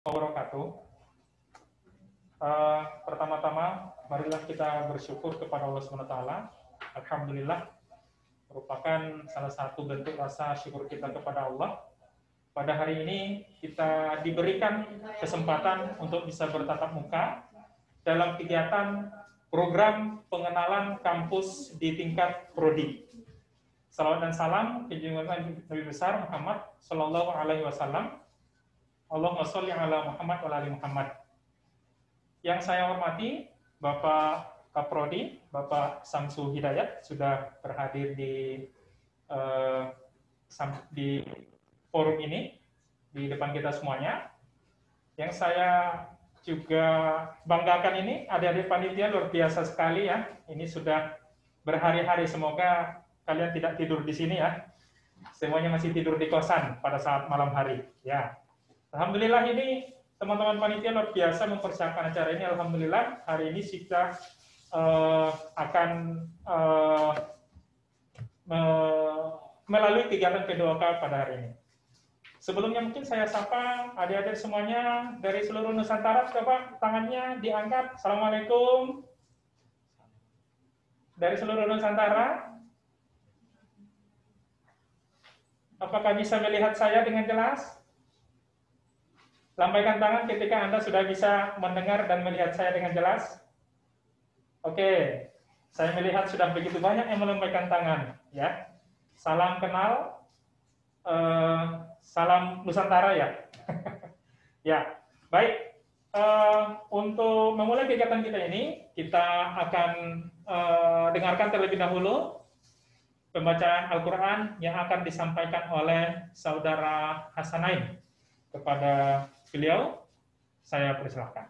Wabarakatuh. Pertama-tama, marilah kita bersyukur kepada Allah SWT. Alhamdulillah, merupakan salah satu bentuk rasa syukur kita kepada Allah. Pada hari ini kita diberikan kesempatan untuk bisa bertatap muka dalam kegiatan program pengenalan kampus di tingkat prodi. Salawat dan salam junjungan Nabi besar Muhammad Sallallahu Alaihi Wasallam. Allahumma sholli ala Muhammad wa ali Muhammad. Yang saya hormati Bapak Kaprodi, Bapak Samsu Hidayat sudah berhadir di forum ini di depan kita semuanya. Yang saya juga banggakan ini adik-adik panitia luar biasa sekali ya. Ini sudah berhari-hari, semoga kalian tidak tidur di sini ya. Semuanya masih tidur di kosan pada saat malam hari ya. Alhamdulillah ini teman-teman panitia luar biasa mempersiapkan acara ini. Alhamdulillah hari ini kita akan melalui kegiatan P2K pada hari ini. Sebelumnya mungkin saya sapa adik-adik semuanya dari seluruh Nusantara. Coba tangannya diangkat. Assalamualaikum. Dari seluruh Nusantara. Apakah bisa melihat saya dengan jelas? Lambaikan tangan ketika Anda sudah bisa mendengar dan melihat saya dengan jelas. Oke, saya melihat sudah begitu banyak yang melambaikan tangan. Ya, salam kenal, salam Nusantara ya. Ya, baik. Untuk memulai kegiatan kita ini, kita akan dengarkan terlebih dahulu pembacaan Al-Quran yang akan disampaikan oleh Saudara Hasanain. Kepada beliau, saya persilahkan.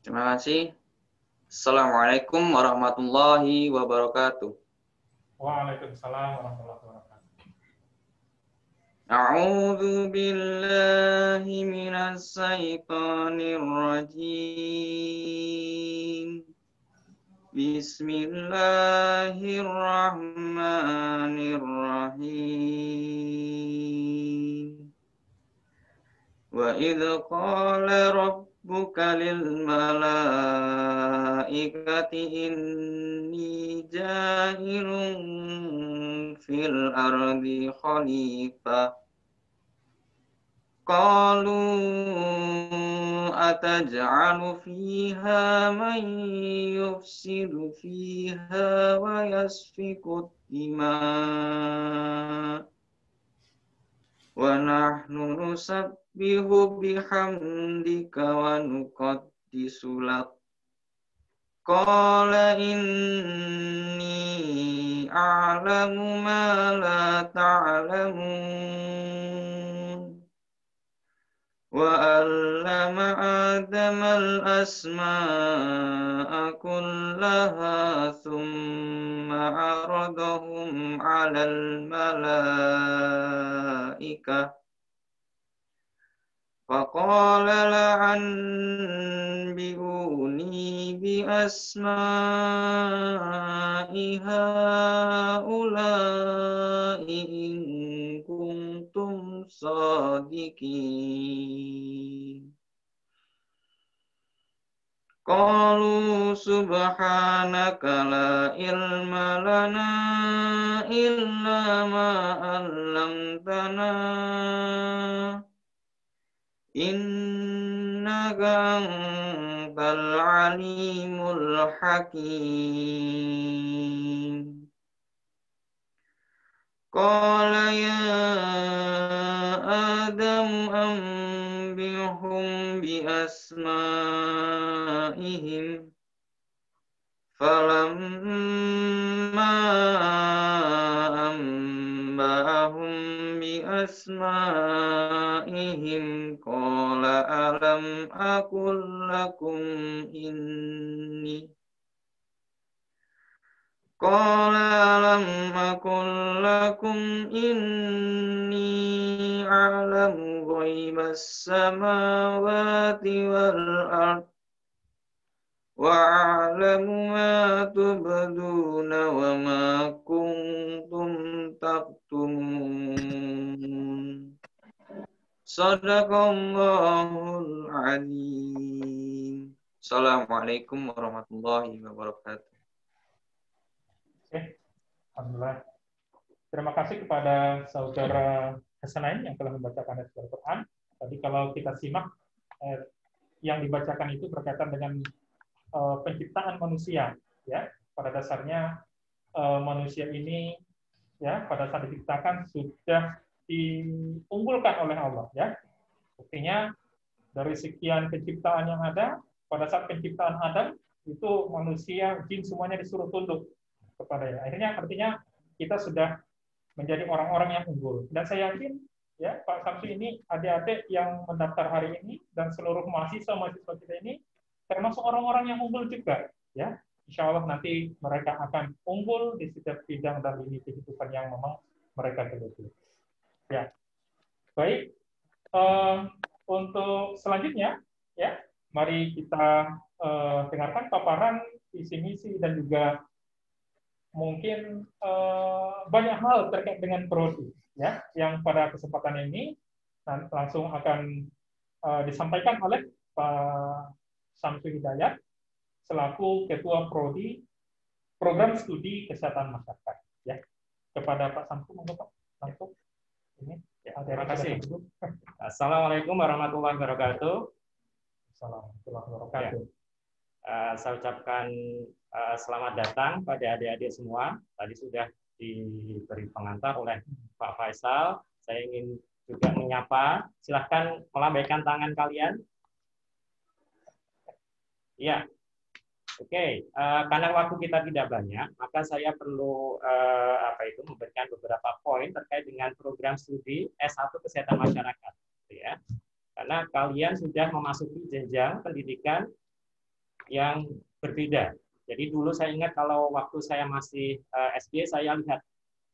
Terima kasih. Assalamualaikum warahmatullahi wabarakatuh. Waalaikumsalam warahmatullahi wabarakatuh. A'udzu billahi minas syaitonir rajim. Bismillahirrahmanirrahim. Wa idh qala rabbuka lil malaikati inni ja'ilun fil ardi khalifah. Qalu ataj'alu fiha man yufsidu fiha wa yasfiku dima wa nahnu nusabbihu bihamdika wa nuqaddisu lak. Qala inni a'lamu ma la ta'lamun. Wa 'allama Adama al-asma'a kullaha thumma 'aradahum 'alal malaikah faqala la'anbi'uni bi asma'i ha'ula'i in kuntum shadiqin. Qalu subhanaka la ilma lana illa ma 'allamtana innaka antal alimul hakim. Qala ya Adam anbihum bi asma'ihim falamma ambahum bi asma'ihim qala alam aqul lakum inni Qala alam aqul lakum inni a'lamu ghaibas samawati wal ard wa a'lamu ma tubduna wa ma kuntum taktumun. Sadaqallahul Azim. Assalamualaikum warahmatullahi wabarakatuh. Oke, alhamdulillah. Terima kasih kepada saudara Hasanain yang telah membacakan ayat Al-Quran. Tadi kalau kita simak yang dibacakan itu berkaitan dengan penciptaan manusia, ya. Pada dasarnya manusia ini, ya, pada saat diciptakan sudah diunggulkan oleh Allah, ya. Buktinya dari sekian penciptaan yang ada, pada saat penciptaan Adam itu manusia, jin semuanya disuruh tunduk kepadanya. Akhirnya artinya kita sudah menjadi orang-orang yang unggul. Dan saya yakin, ya, Pak Samsu ini, adik-adik yang mendaftar hari ini dan seluruh mahasiswa kita ini termasuk orang-orang yang unggul juga, ya. Insya Allah nanti mereka akan unggul di setiap bidang dan lini kehidupan yang memang mereka geluti. Ya, baik. Untuk selanjutnya, ya, mari kita dengarkan paparan visi misi dan juga mungkin banyak hal terkait dengan prodi, ya, yang pada kesempatan ini langsung akan disampaikan oleh Pak Samsu Hidayat selaku Ketua Prodi Program Studi Kesehatan Masyarakat. Ya, kepada Pak Samsu, monggo Pak Samsu. Ini, ya, terima kasih. Assalamualaikum warahmatullahi wabarakatuh. Assalamualaikum warahmatullahi wabarakatuh. Saya ucapkan selamat datang pada adik-adik semua. Tadi sudah diberi pengantar oleh Pak Faisal. Saya ingin juga menyapa. Silahkan melambaikan tangan kalian. Ya, oke. Karena waktu kita tidak banyak, maka saya perlu memberikan beberapa poin terkait dengan program studi S1 Kesehatan Masyarakat. Ya. Karena kalian sudah memasuki jenjang pendidikan yang berbeda. Jadi dulu saya ingat kalau waktu saya masih SD, saya lihat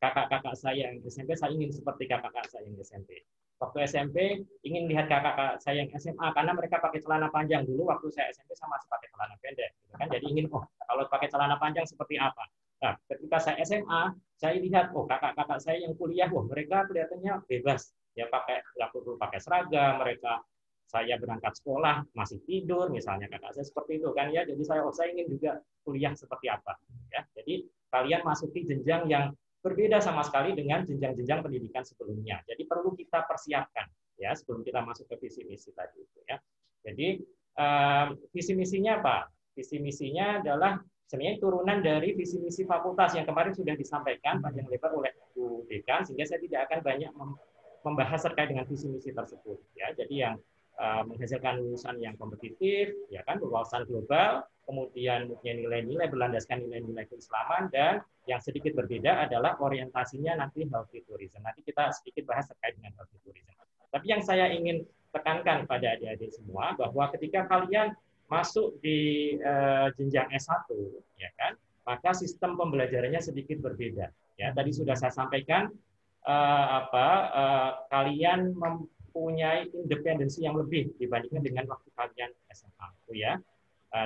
kakak-kakak saya yang SMP, saya ingin seperti kakak-kakak saya yang SMP. Waktu SMP, ingin lihat kakak-kakak saya yang SMA, karena mereka pakai celana panjang. Dulu waktu saya SMP, saya masih pakai celana pendek. Gitu kan? Jadi ingin, kalau pakai celana panjang seperti apa? Nah, ketika saya SMA, saya lihat, kakak-kakak saya yang kuliah, mereka kelihatannya bebas. Ya, nggak perlu pakai seragam, mereka. Saya berangkat sekolah masih tidur, misalnya kakak saya seperti itu kan ya. Jadi saya ingin juga kuliah seperti apa. Ya, jadi kalian masuki jenjang yang berbeda sama sekali dengan jenjang-jenjang pendidikan sebelumnya. Jadi perlu kita persiapkan ya sebelum kita masuk ke visi misi tadi itu ya. Jadi visi misinya apa? Visi misinya adalah sebenarnya turunan dari visi misi fakultas yang kemarin sudah disampaikan panjang lebar oleh Bu Dekan, sehingga saya tidak akan banyak membahas terkait dengan visi misi tersebut ya. Jadi yang menghasilkan lulusan yang kompetitif, ya kan, berwawasan global, kemudian nilai-nilai berlandaskan nilai-nilai keislaman, dan yang sedikit berbeda adalah orientasinya nanti healthy tourism. Nanti kita sedikit bahas terkait dengan healthy tourism. Tapi yang saya ingin tekankan pada adik-adik semua bahwa ketika kalian masuk di jenjang S1, ya kan, maka sistem pembelajarannya sedikit berbeda. Ya, tadi sudah saya sampaikan kalian mempunyai independensi yang lebih dibandingkan dengan waktu kalian SMA, ya.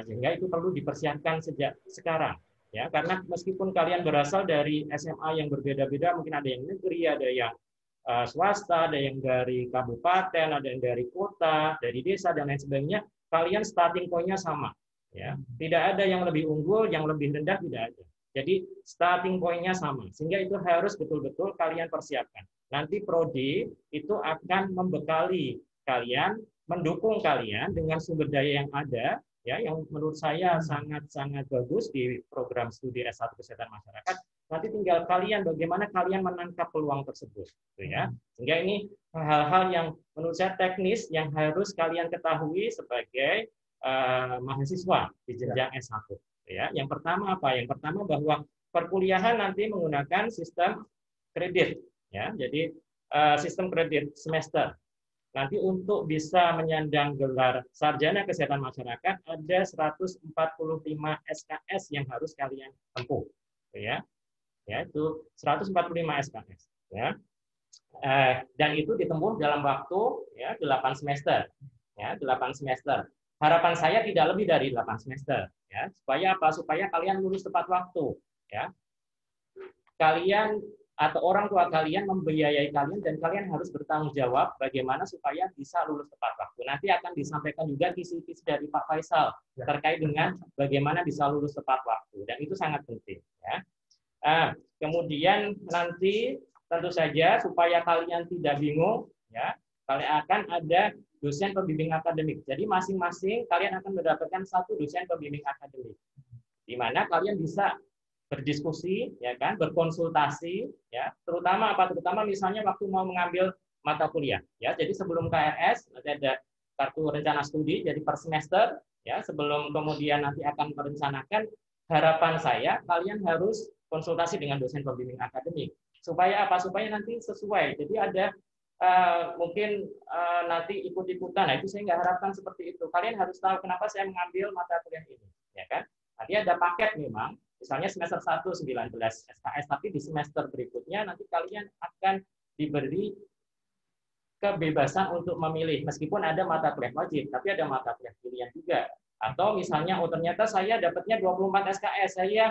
Sehingga itu perlu dipersiapkan sejak sekarang, ya. Karena meskipun kalian berasal dari SMA yang berbeda-beda, mungkin ada yang negeri, ada yang swasta, ada yang dari kabupaten, ada yang dari kota, dari desa dan lain sebagainya, kalian starting point-nya sama, ya. Tidak ada yang lebih unggul, yang lebih rendah, tidak ada. Jadi starting point-nya sama, sehingga itu harus betul-betul kalian persiapkan. Nanti prodi itu akan membekali kalian, mendukung kalian dengan sumber daya yang ada, ya, yang menurut saya sangat-sangat bagus di program studi S1 Kesehatan Masyarakat. Nanti tinggal kalian bagaimana kalian menangkap peluang tersebut, gitu ya. Sehingga ini hal-hal yang menurut saya teknis yang harus kalian ketahui sebagai mahasiswa di jenjang S1. Ya, yang pertama apa? Yang pertama bahwa perkuliahan nanti menggunakan sistem kredit, ya. Jadi sistem kredit semester. Nanti untuk bisa menyandang gelar sarjana kesehatan masyarakat ada 145 SKS yang harus kalian tempuh, ya. Ya, itu 145 SKS, ya. Dan itu ditempuh dalam waktu ya 8 semester, ya, 8 semester. Harapan saya tidak lebih dari 8 semester, ya. Supaya apa? Supaya kalian lulus tepat waktu, ya. Kalian atau orang tua kalian membiayai kalian dan kalian harus bertanggung jawab bagaimana supaya bisa lulus tepat waktu. Nanti akan disampaikan juga kisi-kisi dari Pak Faisal terkait dengan bagaimana bisa lulus tepat waktu, dan itu sangat penting ya. Kemudian nanti tentu saja supaya kalian tidak bingung ya, kalian akan ada dosen pembimbing akademik. Jadi masing-masing kalian akan mendapatkan satu dosen pembimbing akademik, di mana kalian bisa berdiskusi, ya kan, berkonsultasi, ya, terutama apa? Terutama misalnya waktu mau mengambil mata kuliah, ya. Jadi sebelum KRS ada kartu rencana studi, jadi per semester, ya. Sebelum kemudian nanti akan merencanakan, harapan saya kalian harus konsultasi dengan dosen pembimbing akademik, supaya apa? Supaya nanti sesuai. Jadi ada mungkin nanti ikut-ikutan. Nah, itu saya nggak harapkan seperti itu. Kalian harus tahu kenapa saya mengambil mata kuliah ini, ya kan? Nanti ada paket memang. Misalnya semester 1 19 SKS, tapi di semester berikutnya nanti kalian akan diberi kebebasan untuk memilih. Meskipun ada mata kuliah wajib, tapi ada mata kuliah pilihan juga. Atau misalnya, oh ternyata saya dapatnya 24 SKS, saya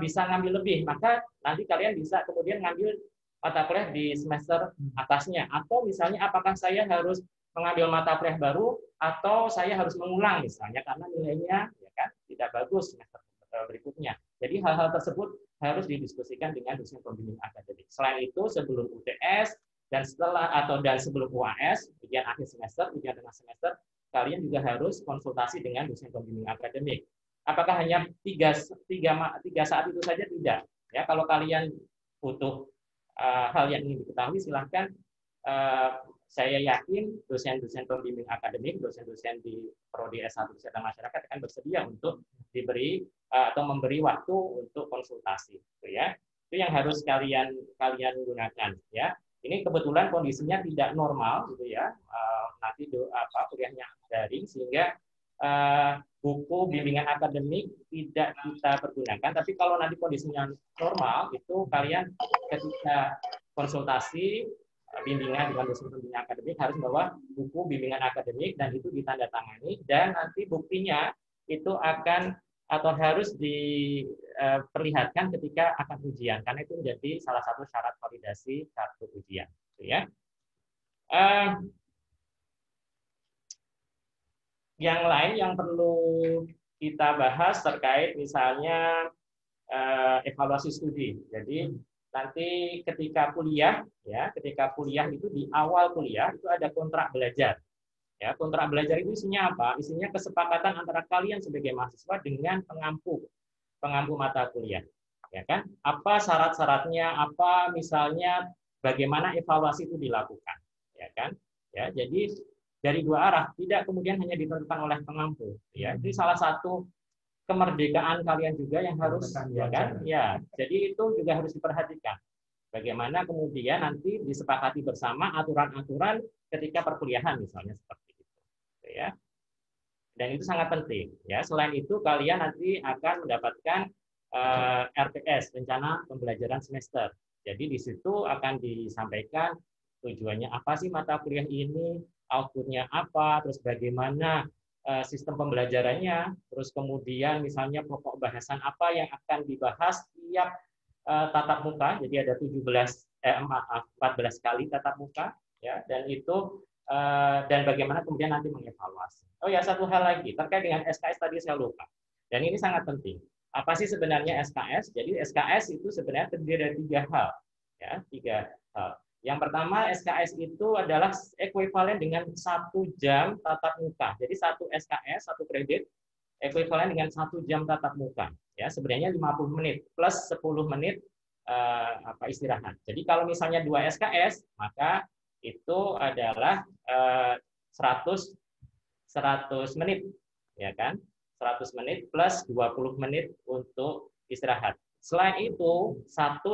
bisa ngambil lebih, maka nanti kalian bisa kemudian ngambil mata kuliah di semester atasnya. Atau misalnya apakah saya harus mengambil mata kuliah baru, atau saya harus mengulang misalnya karena nilainya ya kan tidak bagus semester berikutnya. Jadi hal-hal tersebut harus didiskusikan dengan dosen pembimbing akademik. Selain itu, sebelum UTS dan sebelum UAS, ujian akhir semester, ujian tengah semester, kalian juga harus konsultasi dengan dosen pembimbing akademik. Apakah hanya tiga saat itu saja? Tidak. Ya, kalau kalian butuh hal yang ingin diketahui, silahkan. Saya yakin dosen-dosen pembimbing akademik, dosen-dosen di Prodi S1 Kesehatan Masyarakat akan bersedia untuk diberi atau memberi waktu untuk konsultasi, gitu ya. Itu yang harus kalian gunakan, ya. Ini kebetulan kondisinya tidak normal, gitu ya. Nanti kuliahnya daring, sehingga buku bimbingan akademik tidak kita pergunakan. Tapi kalau nanti kondisinya normal, itu kalian ketika konsultasi bimbingan dengan dosen pembimbing akademik harus membawa buku bimbingan akademik, dan itu ditandatangani, dan nanti buktinya itu akan atau harus diperlihatkan ketika akan ujian, karena itu menjadi salah satu syarat validasi kartu ujian, ya. Yang lain yang perlu kita bahas terkait misalnya evaluasi studi. Jadi nanti ketika kuliah, ya, ketika kuliah itu di awal kuliah itu ada kontrak belajar. Ya, kontrak belajar itu isinya apa? Isinya kesepakatan antara kalian sebagai mahasiswa dengan pengampu mata kuliah. Ya kan? Apa syarat-syaratnya? Apa misalnya bagaimana evaluasi itu dilakukan? Ya kan? Ya, jadi dari dua arah, tidak kemudian hanya ditentukan oleh pengampu. Ya, itu salah satu kemerdekaan kalian juga yang harus, ya kan? Ya, jadi itu juga harus diperhatikan. Bagaimana kemudian nanti disepakati bersama aturan-aturan ketika perkuliahan misalnya seperti itu, ya. Dan itu sangat penting, ya. Selain itu kalian nanti akan mendapatkan RTS, rencana pembelajaran semester. Jadi di situ akan disampaikan tujuannya apa sih mata kuliah ini, outputnya apa, terus bagaimana sistem pembelajarannya, terus kemudian misalnya pokok bahasan apa yang akan dibahas tiap tatap muka. Jadi ada 14 kali tatap muka, ya, dan itu dan bagaimana kemudian nanti mengevaluasi. Oh ya, satu hal lagi terkait dengan SKS tadi saya lupa, dan ini sangat penting. Apa sih sebenarnya SKS? Jadi SKS itu sebenarnya terdiri dari 3 hal, ya, 3 hal. Yang pertama, SKS itu adalah ekuivalen dengan 1 jam tatap muka. Jadi 1 SKS, 1 kredit, ekuivalen dengan 1 jam tatap muka. Ya, sebenarnya 50 menit plus 10 menit istirahat. Jadi kalau misalnya 2 SKS, maka itu adalah 100 menit, ya kan? 100 menit plus 20 menit untuk istirahat. Selain itu, 1-2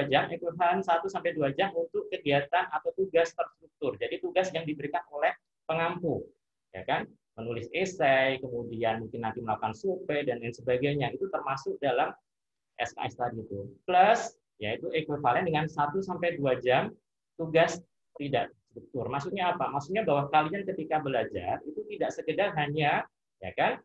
jam, ekuivalen 1-2 jam untuk kegiatan atau tugas terstruktur. Jadi tugas yang diberikan oleh pengampu, ya kan? Menulis esai, kemudian mungkin nanti melakukan survei dan lain sebagainya. Itu termasuk dalam SKS tadi itu. Plus, yaitu ekuivalen dengan 1-2 jam tugas tidak struktur. Maksudnya apa? Maksudnya bahwa kalian ketika belajar itu tidak sekedar hanya, ya kan,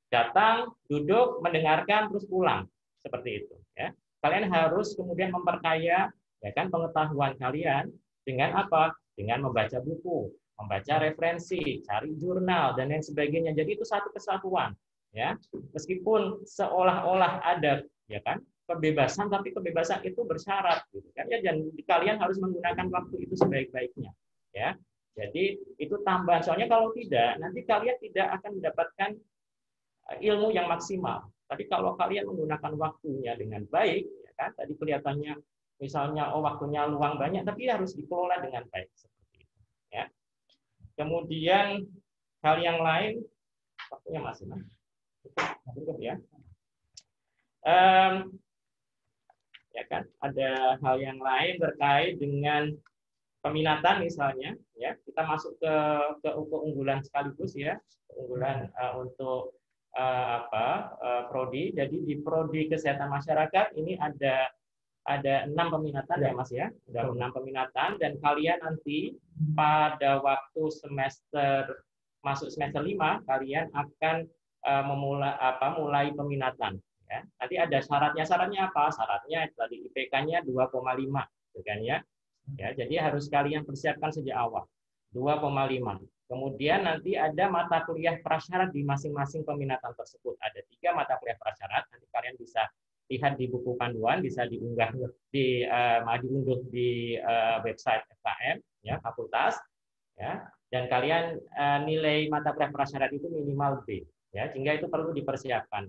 datang, duduk, mendengarkan, terus pulang. Seperti itu. Ya. Kalian harus kemudian memperkaya ya kan pengetahuan kalian dengan apa? Dengan membaca buku, membaca referensi, cari jurnal dan lain sebagainya. Jadi itu satu kesatuan, ya. Meskipun seolah-olah ada, ya kan, kebebasan, tapi kebebasan itu bersyarat, gitu kan? Ya, dan kalian harus menggunakan waktu itu sebaik-baiknya, ya. Jadi itu tambahan. Soalnya kalau tidak, nanti kalian tidak akan mendapatkan ilmu yang maksimal. Tapi kalau kalian menggunakan waktunya dengan baik, ya kan? Tadi kelihatannya misalnya waktunya luang banyak, tapi harus dikelola dengan baik seperti itu, ya. Kemudian hal yang lain, waktunya masih cukup ya. Ya kan, ada hal yang lain terkait dengan peminatan misalnya, ya. Kita masuk ke keunggulan sekaligus ya, keunggulan untuk prodi. Jadi di prodi kesehatan masyarakat ini ada 6 peminatan ya Mas ya, ada 6 peminatan dan kalian nanti pada waktu masuk semester 5 kalian akan mulai peminatan ya. Nanti ada syaratnya apa? Syaratnya tadi IPK-nya 2,5 gitu kan ya. Ya, jadi harus kalian persiapkan sejak awal 2,5. Kemudian nanti ada mata kuliah prasyarat di masing-masing peminatan tersebut. Ada 3 mata kuliah prasyarat, nanti kalian bisa lihat di buku panduan, bisa diunduh di website FKM ya fakultas ya, dan kalian nilai mata kuliah prasyarat itu minimal B ya, sehingga itu perlu dipersiapkan.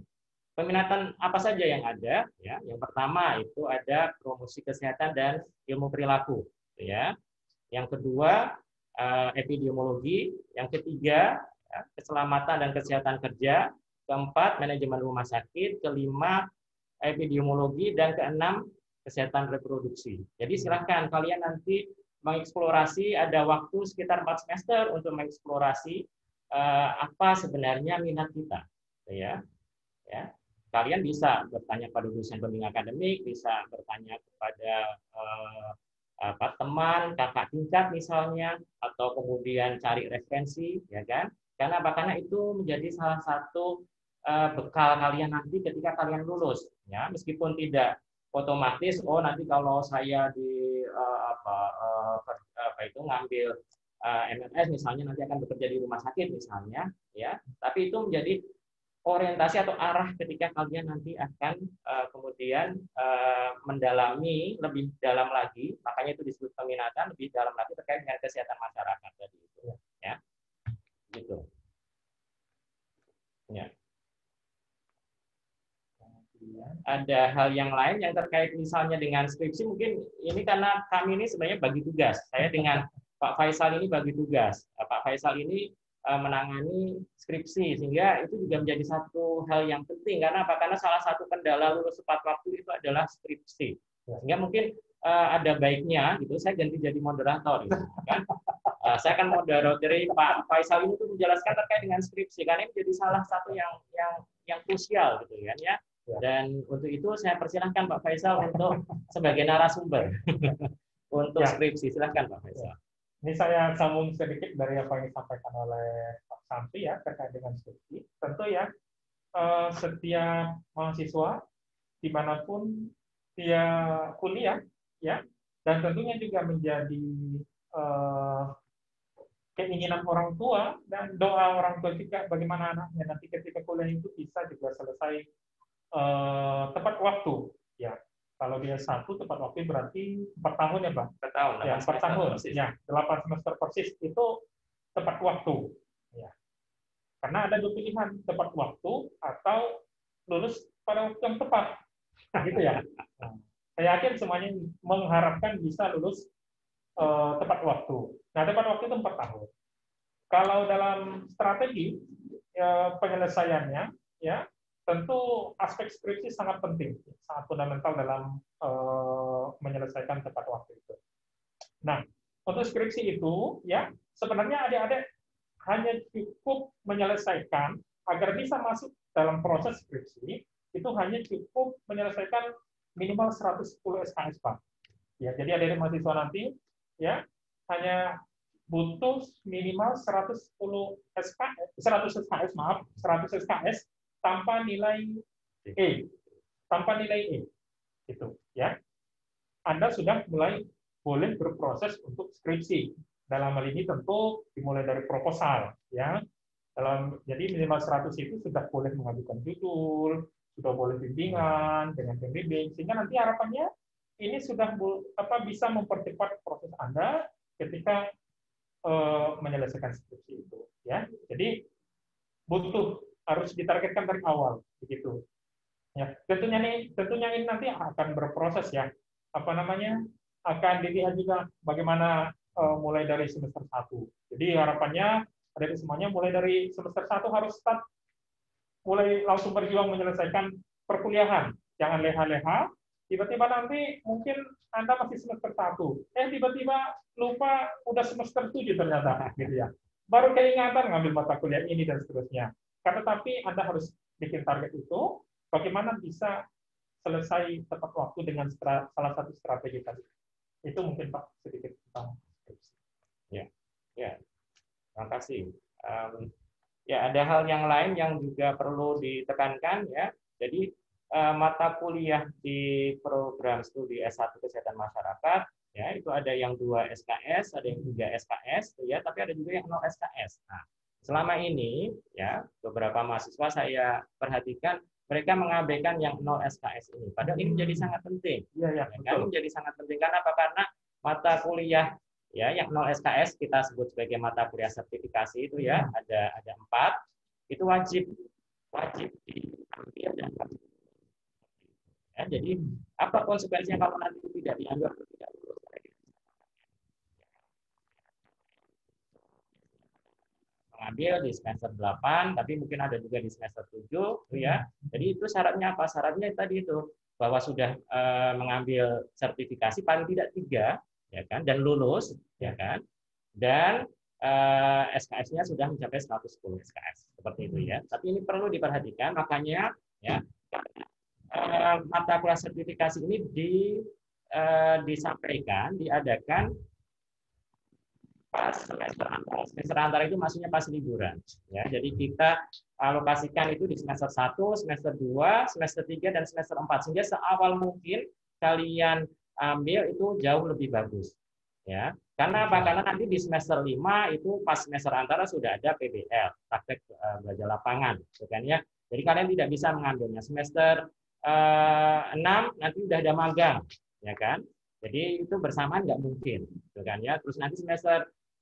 Peminatan apa saja yang ada ya? Yang pertama itu ada promosi kesehatan dan ilmu perilaku ya. Yang kedua epidemiologi, yang ketiga ya, keselamatan dan kesehatan kerja, keempat manajemen rumah sakit, kelima epidemiologi, dan keenam kesehatan reproduksi. Jadi silahkan kalian nanti mengeksplorasi, ada waktu sekitar 4 semester untuk mengeksplorasi apa sebenarnya minat kita. Ya. Kalian bisa bertanya pada dosen pembimbing akademik, bisa bertanya kepada teman, kakak tingkat misalnya, atau kemudian cari referensi, ya kan? Karena itu menjadi salah satu bekal kalian nanti ketika kalian lulus ya, meskipun tidak otomatis nanti kalau saya di ngambil MMS misalnya nanti akan bekerja di rumah sakit misalnya ya, tapi itu menjadi orientasi atau arah ketika kalian nanti akan kemudian mendalami lebih dalam lagi, makanya itu disebut peminatan lebih dalam lagi terkait dengan kesehatan masyarakat tadi itu ya, gitu ya. Ada hal yang lain yang terkait misalnya dengan skripsi, mungkin ini karena kami ini sebenarnya bagi tugas. Saya dengan Pak Faisal ini bagi tugas. Pak Faisal ini menangani skripsi, sehingga itu juga menjadi satu hal yang penting. Karena apa? Karena salah satu kendala lulus tepat waktu itu adalah skripsi. Sehingga mungkin ada baiknya gitu saya ganti jadi moderator gitu, kan. Saya akan moderatori Pak Faisal ini untuk menjelaskan terkait dengan skripsi, karena ini menjadi salah satu yang krusial gitu kan ya. Dan untuk itu saya persilahkan Pak Faisal untuk sebagai narasumber untuk skripsi. Silahkan Pak Faisal. Ini saya sambung sedikit dari apa yang disampaikan oleh Pak Samsi ya terkait dengan skripsi. Tentu ya setiap mahasiswa dimanapun dia kuliah ya, dan tentunya juga menjadi keinginan orang tua dan doa orang tua juga bagaimana anaknya nanti ketika kuliah itu bisa juga selesai tepat waktu ya. Kalau dia 1 tepat waktu berarti 4 tahun ya Bang? 4 tahun. Ya, 4 tahun. Ya, 8 semester persis itu tepat waktu. Ya. Karena ada 2 pilihan, tepat waktu atau lulus pada waktu yang tepat. Gitu ya. Nah, saya yakin semuanya mengharapkan bisa lulus tepat waktu. Nah, tepat waktu itu 4 tahun. Kalau dalam strategi penyelesaiannya, ya tentu aspek skripsi sangat penting, sangat fundamental dalam menyelesaikan tepat waktu itu. Nah, untuk skripsi itu, ya sebenarnya adik-adik hanya cukup menyelesaikan agar bisa masuk dalam proses skripsi itu hanya cukup menyelesaikan minimal 110 SKS Pak. Ya, jadi adik-adik mahasiswa nanti, ya hanya butuh minimal 100 SKS tanpa nilai E. Itu ya. Anda sudah mulai boleh berproses untuk skripsi. Dalam hal ini tentu dimulai dari proposal ya. Jadi minimal 100 itu sudah boleh mengajukan judul, sudah boleh bimbingan dengan pembimbing, sehingga nanti harapannya ini sudah bisa mempercepat proses Anda ketika menyelesaikan skripsi itu ya. Jadi harus ditargetkan dari awal begitu. Ya, tentunya ini nanti akan berproses ya. Akan dilihat juga bagaimana mulai dari semester 1. Jadi harapannya dari semuanya mulai dari semester 1 harus start mulai langsung berjuang menyelesaikan perkuliahan. Jangan leha-leha, tiba-tiba nanti mungkin Anda masih semester 1. Tiba-tiba lupa udah semester 7 ternyata gitu ya. Baru keingatan ngambil mata kuliah ini dan seterusnya. Tapi Anda harus bikin target itu, bagaimana bisa selesai tepat waktu dengan salah satu strategi tadi. Itu mungkin Pak sedikit tentang skripsi. Ya. Terima kasih. Ya, ada hal yang lain yang juga perlu ditekankan ya. Jadi mata kuliah di program studi S1 Kesehatan Masyarakat ya, itu ada yang 2 SKS, ada yang 3 SKS ya, tapi ada juga yang 0 SKS. Nah, selama ini ya beberapa mahasiswa saya perhatikan mereka mengabaikan yang 0 SKS ini. Padahal ini menjadi sangat penting. Iya, Kan menjadi sangat penting karena apa? Karena mata kuliah ya yang 0 SKS kita sebut sebagai mata kuliah sertifikasi itu ya, ada 4. Itu wajib diambil dan wajib. Ya, jadi apa konsekuensinya kalau nanti tidak diambil atau tidak lulus? Mengambil di semester 8, tapi mungkin ada juga di semester 7 ya. Jadi itu syaratnya apa? Syaratnya tadi itu bahwa sudah mengambil sertifikasi paling tidak 3 ya kan, dan lulus ya kan, dan SKS-nya sudah mencapai 110 SKS seperti itu ya. Tapi ini perlu diperhatikan, makanya ya mata kuliah sertifikasi ini diadakan pas semester antara. Semester antara itu maksudnya pas liburan ya. Jadi kita alokasikan itu di semester 1, semester 2, semester 3 dan semester 4 sehingga seawal mungkin kalian ambil itu jauh lebih bagus ya. Karena apa? Karena nanti di semester 5 itu pas semester antara sudah ada PBL, praktek belajar lapangan kan ya. Jadi kalian tidak bisa mengambilnya semester 6 nanti udah ada magang ya kan. Jadi itu bersamaan nggak mungkin kan ya. Terus nanti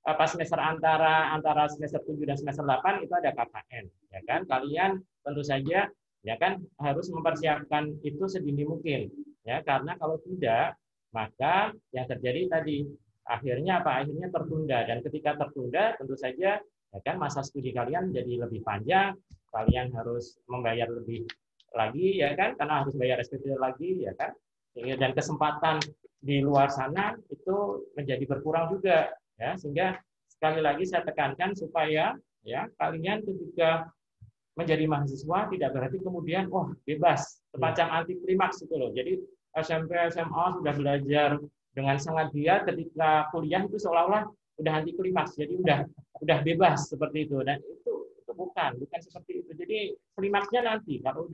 pas semester antara semester 7 dan semester 8 itu ada KKN ya kan. Kalian tentu saja ya kan harus mempersiapkan itu sedini mungkin ya, karena kalau tidak maka yang terjadi tadi akhirnya tertunda, dan ketika tertunda tentu saja ya kan masa studi kalian jadi lebih panjang, kalian harus membayar lebih lagi ya kan, karena harus bayar SPP lagi ya kan, dan kesempatan di luar sana itu menjadi berkurang juga ya. Sehingga sekali lagi saya tekankan supaya ya kalian ketika menjadi mahasiswa tidak berarti kemudian bebas, semacam anti klimaks itu loh. Jadi SMP SMA sudah belajar dengan sangat giat, ketika kuliah itu seolah-olah udah anti klimaks, jadi udah bebas seperti itu, dan itu bukan seperti itu. Jadi klimaksnya nanti kalau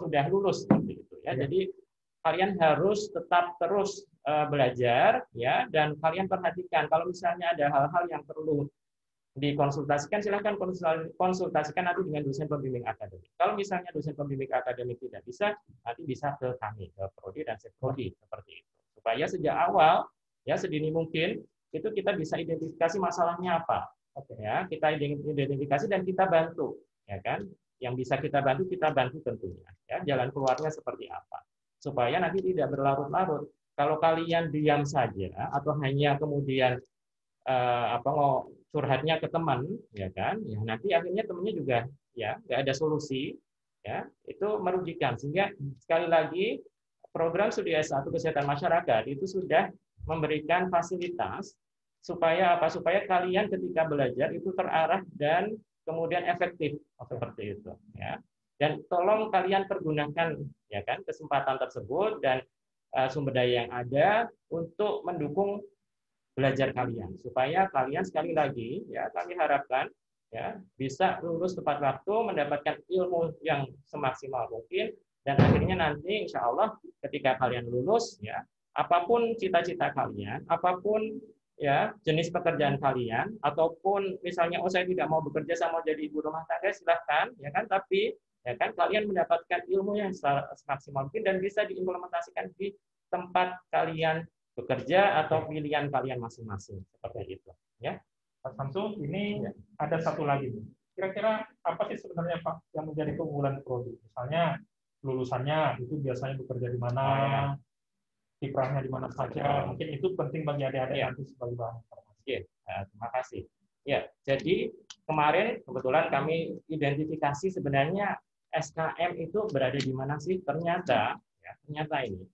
sudah lulus seperti itu ya. Jadi kalian harus tetap terus belajar ya, dan kalian perhatikan kalau misalnya ada hal-hal yang perlu dikonsultasikan, silahkan konsultasikan nanti dengan dosen pembimbing akademik. Kalau misalnya dosen pembimbing akademik tidak bisa, nanti bisa ke kami, ke prodi dan sekprodi seperti itu. Supaya sejak awal ya sedini mungkin itu kita bisa identifikasi masalahnya apa. Ya, kita identifikasi dan kita bantu, ya kan? Yang bisa kita bantu tentunya. Ya, jalan keluarnya seperti apa? Supaya nanti tidak berlarut-larut. Kalau kalian diam saja atau hanya kemudian curhatnya ke teman, ya kan, ya nanti akhirnya temannya juga ya nggak ada solusi, ya itu merugikan. Sehingga sekali lagi program studi S1 Kesehatan Masyarakat itu sudah memberikan fasilitas supaya kalian ketika belajar itu terarah dan kemudian efektif seperti itu, ya. Dan tolong kalian pergunakan ya kan kesempatan tersebut dan sumber daya yang ada untuk mendukung belajar kalian, supaya kalian sekali lagi ya kami harapkan ya bisa lulus tepat waktu, mendapatkan ilmu yang semaksimal mungkin, dan akhirnya nanti insya Allah ketika kalian lulus ya, apapun cita-cita kalian, apapun ya jenis pekerjaan kalian, ataupun misalnya oh saya tidak mau bekerja, saya mau jadi ibu rumah tangga, silahkan ya kan, tapi ya kan kalian mendapatkan ilmu yang semaksimal mungkin dan bisa diimplementasikan di tempat kalian bekerja atau pilihan kalian masing-masing seperti itu ya. Pak Samsul, ini Ya. ada satu lagi. Kira-kira apa sih sebenarnya Pak yang menjadi keunggulan prodi? Misalnya lulusannya itu biasanya bekerja di mana, kiprahnya di mana saja. Mungkin itu penting bagi adik-adik nanti sebagai bahan informasi. Ya, terima kasih. Ya, jadi kemarin kebetulan kami identifikasi sebenarnya SKM itu berada di mana sih? Ternyata ini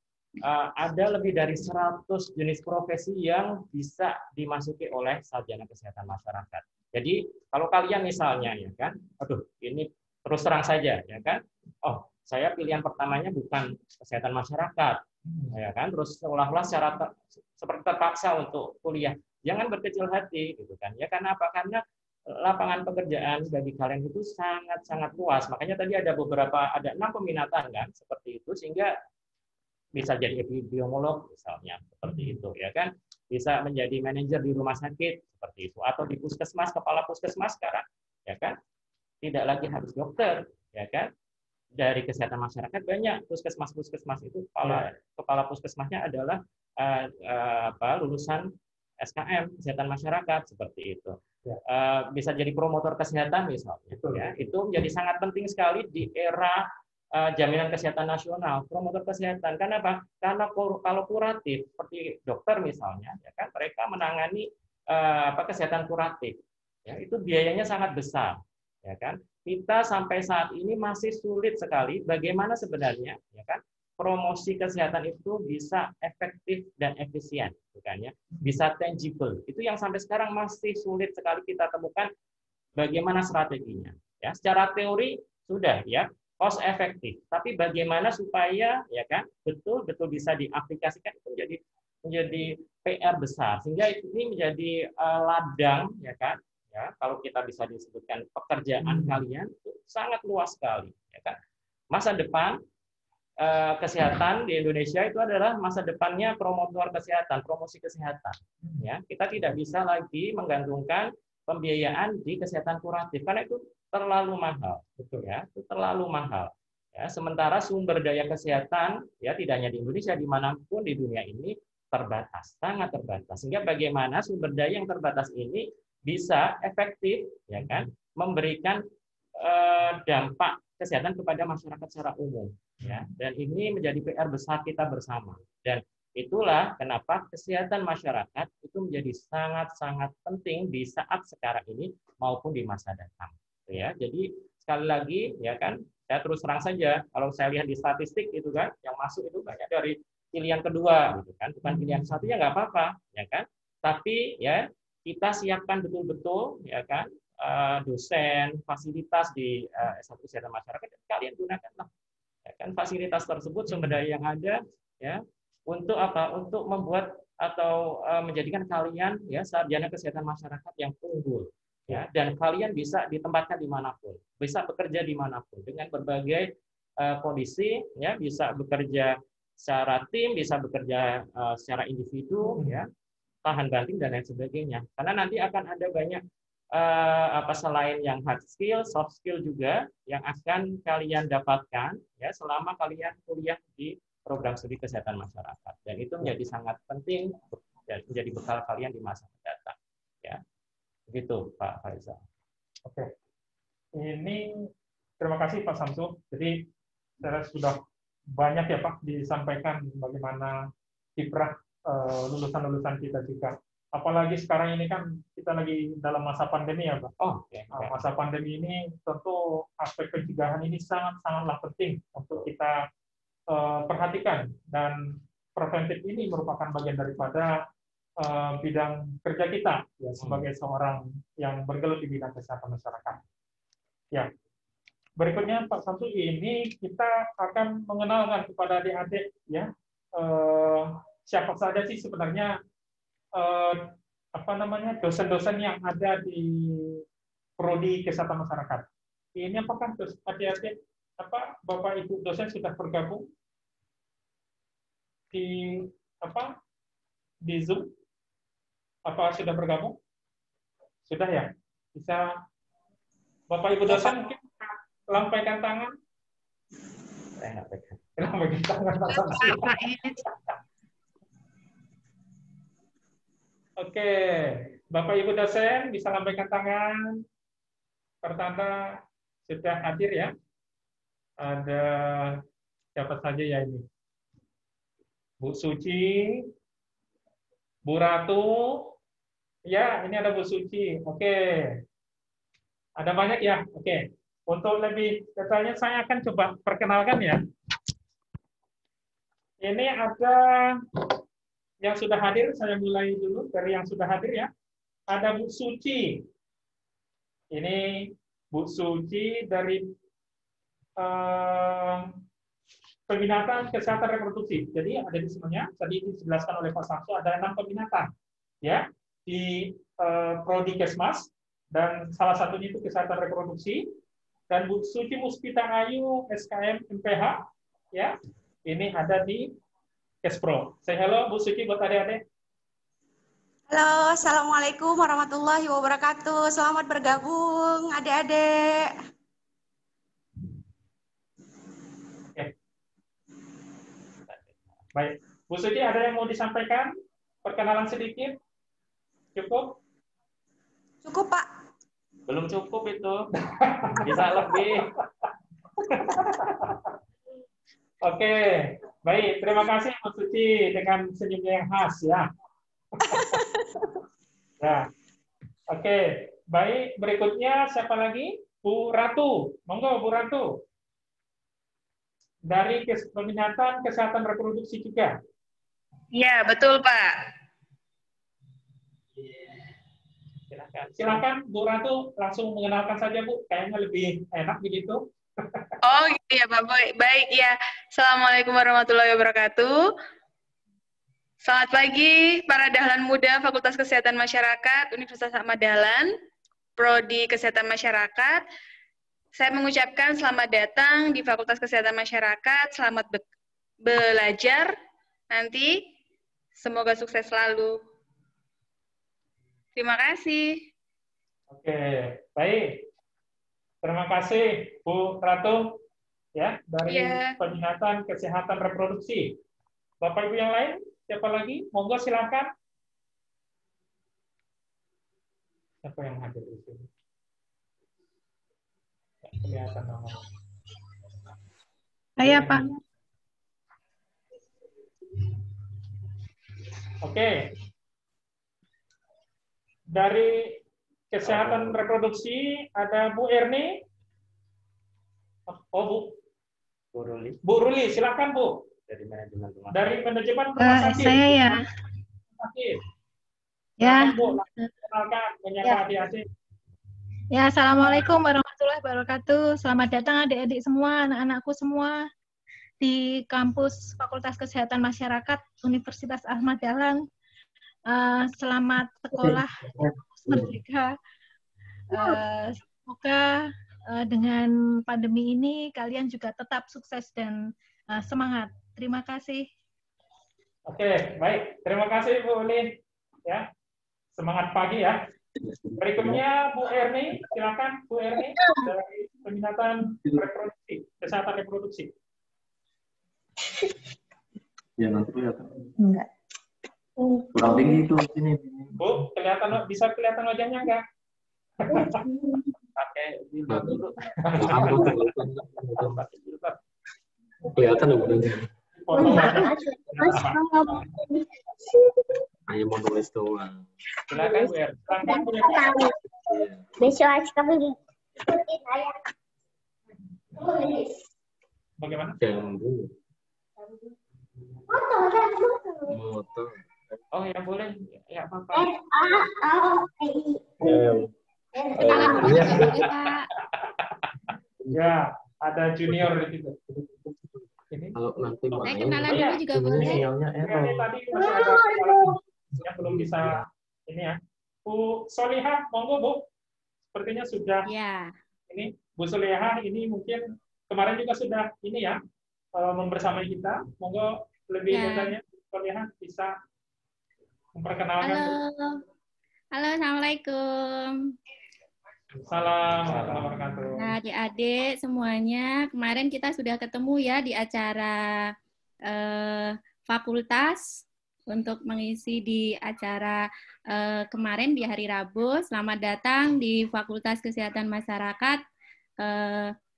ada lebih dari 100 jenis profesi yang bisa dimasuki oleh sarjana kesehatan masyarakat. Jadi kalau kalian misalnya ya kan, aduh ini terus terang saja ya kan, oh saya pilihan pertamanya bukan kesehatan masyarakat, ya kan, terus seolah-olah seperti terpaksa untuk kuliah. Jangan berkecil hati gitu kan ya, karena apa? Karena lapangan pekerjaan bagi kalian itu sangat luas. Makanya tadi ada 6 peminatan kan seperti itu, sehingga bisa jadi epidemiolog misalnya seperti itu ya kan, bisa menjadi manajer di rumah sakit seperti itu, atau di puskesmas, kepala puskesmas sekarang ya kan, tidak lagi harus dokter ya kan. Dari kesehatan masyarakat banyak puskesmas itu kepala puskesmasnya adalah lulusan SKM kesehatan masyarakat seperti itu. Bisa jadi promotor kesehatan misalnya ya. Itu menjadi sangat penting sekali di era jaminan kesehatan nasional. Promotor kesehatan karena apa? Karena kalau kuratif seperti dokter misalnya ya kan, mereka menangani kesehatan kuratif ya, itu biayanya sangat besar ya kan. Kita sampai saat ini masih sulit sekali bagaimana sebenarnya ya kan promosi kesehatan itu bisa efektif dan efisien, bukannya bisa tangible. Itu yang sampai sekarang masih sulit sekali kita temukan bagaimana strateginya. Ya, secara teori sudah ya cost efektif, tapi bagaimana supaya ya kan betul-betul bisa diaplikasikan itu menjadi PR besar, sehingga ini menjadi ladang ya kan. Ya, kalau kita bisa disebutkan pekerjaan kalian itu sangat luas sekali ya kan. Masa depan kesehatan di Indonesia itu adalah masa depannya promotor kesehatan, promosi kesehatan ya. Kita tidak bisa lagi menggantungkan pembiayaan di kesehatan kuratif karena itu terlalu mahal, betul ya, itu terlalu mahal ya. Sementara sumber daya kesehatan ya tidak hanya di Indonesia, dimanapun di dunia ini terbatas, sangat terbatas, sehingga bagaimana sumber daya yang terbatas ini bisa efektif ya kan memberikan dampak kesehatan kepada masyarakat secara umum ya, dan ini menjadi PR besar kita bersama, dan itulah kenapa kesehatan masyarakat itu menjadi sangat penting di saat sekarang ini maupun di masa datang ya. Jadi sekali lagi ya kan, saya terus terang saja, kalau saya lihat di statistik itu kan yang masuk itu banyak dari pilihan kedua gitu kan, bukan pilihan satu, ya nggak apa-apa ya kan, tapi ya kita siapkan betul-betul ya kan dosen, fasilitas di S1 Kesehatan Masyarakat, kalian gunakanlah ya kan fasilitas tersebut, sumber daya yang ada ya, untuk apa? Untuk membuat atau menjadikan kalian ya sarjana kesehatan masyarakat yang unggul ya, dan kalian bisa ditempatkan dimanapun, bisa bekerja dimanapun dengan berbagai kondisi ya, bisa bekerja secara tim, bisa bekerja secara individu ya, tahan banting dan lain sebagainya. Karena nanti akan ada banyak selain yang hard skill, soft skill juga yang akan kalian dapatkan ya selama kalian kuliah di program studi kesehatan masyarakat, dan itu menjadi sangat penting dan menjadi bekal kalian di masa mendatang ya. Begitu Pak Faisal. Oke. Ini terima kasih Pak Samsul. Jadi saya sudah banyak ya Pak disampaikan bagaimana kiprah lulusan-lulusan kita juga. Apalagi sekarang ini kan kita lagi dalam masa pandemi ya Pak. Masa pandemi ini tentu aspek pencegahan ini sangatlah penting untuk kita perhatikan, dan preventif ini merupakan bagian daripada bidang kerja kita ya, sebagai seorang yang bergelut di bidang kesehatan masyarakat. Ya. Berikutnya Pak Samsul, ini kita akan mengenalkan kepada adik-adik ya siapa saja sih sebenarnya dosen-dosen yang ada di prodi kesehatan masyarakat. Ini apakah adik-adik Bapak Ibu dosen sudah bergabung di di Zoom? Apa sudah bergabung? Sudah ya? Bisa Bapak Ibu dosen mungkin lampaikan tangan. Lampaikan tangan Pak Samsi. Oke, Bapak Ibu dosen bisa lampaikan tangan. Pertanda sudah hadir ya. Ada siapa saja ya ini? Bu Suci, Bu Ratu, ya ini ada Bu Suci. Oke, ada banyak ya. Oke, untuk lebih detailnya saya akan coba perkenalkan ya. Ini ada yang sudah hadir, saya mulai dulu dari yang sudah hadir ya. Ada Bu Suci. Ini Bu Suci dari peminatan kesehatan reproduksi. Jadi ada di semuanya, tadi dijelaskan oleh Pak Samsu, ada 6 peminatan ya di Prodi Kesmas, dan salah satunya itu kesehatan reproduksi. Dan Bu Suci Muspita Ayu SKM MPH ya, ini ada di Kespro. Say hello Bu Suci buat adik-adik. Halo, Assalamualaikum warahmatullahi wabarakatuh. Selamat bergabung adik-adik. Baik, Bu Suci ada yang mau disampaikan? Perkenalan sedikit? Cukup? Cukup, Pak. Belum cukup itu. Bisa lebih. Oke, baik. Terima kasih Bu Suci dengan senyumnya yang khas ya. Ya, oke. Baik, berikutnya siapa lagi? Bu Ratu. Monggo Bu Ratu. Dari peminatan kesehatan reproduksi juga. Iya, betul, Pak. Silakan Bu Ratu langsung mengenalkan saja Bu. Kayaknya lebih enak begitu. Oh gitu ya Pak, baik ya. Assalamualaikum warahmatullahi wabarakatuh. Selamat pagi para dahlan muda Fakultas Kesehatan Masyarakat Universitas Ahmad Dahlan, Prodi Kesehatan Masyarakat. Saya mengucapkan selamat datang di Fakultas Kesehatan Masyarakat, selamat belajar nanti, semoga sukses selalu. Terima kasih. Oke, baik. Terima kasih Bu Ratu ya dari peminatan kesehatan reproduksi. Bapak Ibu yang lain, siapa lagi? Monggo silakan. Siapa yang hadir di sini? Kelihatan namanya. Saya, Pak. Oke. Dari kesehatan reproduksi ada Bu Erni. Oh, Bu Ruli, silakan Bu. Dari manajemen rumah. Dari manajemen rumah sakit. Saya ya. Sakit. Ya. Silakan, Bu, kenalkan menyapa adik-adik. Ya, Assalamualaikum warahmatullahi wabarakatuh. Selamat datang adik-adik semua, anak-anakku semua di kampus Fakultas Kesehatan Masyarakat Universitas Ahmad Dahlan. Selamat sekolah merdeka. Semoga dengan pandemi ini kalian juga tetap sukses dan semangat. Terima kasih. Oke, baik. Terima kasih Bu Uli. Ya, semangat pagi ya. Berikutnya Bu Erni, silakan Bu Erni dari peminatan reproduksi, kesehatan reproduksi. Ya nanti kelihatan. Enggak. Kurang tinggi itu sini. Bu, bisa kelihatan wajahnya enggak? Oke, dulu. Kelihatan loh berarti. Foto wajah. Hanya mau nulis doang. Silakan Bu Erni. Silakan Bu Erni. Besok aja kami ikutin ayah. Bagaimana? Jangan dulu. Motor. Oh ya boleh, ya apa-apa. Ya, ada junior di situ. Ini. Kalau nanti Saya kenalan dulu juga boleh. Sinyalnya Ini error. tadi masih ada kepala yang belum bisa ini ya. Bu Solihah, monggo Bu. Sepertinya sudah. Ya. Ini Bu Solihah ini mungkin kemarin juga sudah ini ya, membersamai kita. Monggo lebih Ya. detailnya, Solihah bisa memperkenalkan. Halo. Halo, Assalamualaikum. Salam warahmatullahi wabarakatuh. Nah, adik-adik semuanya, kemarin kita sudah ketemu ya di acara fakultas untuk mengisi di acara kemarin di hari Rabu. Selamat datang di Fakultas Kesehatan Masyarakat,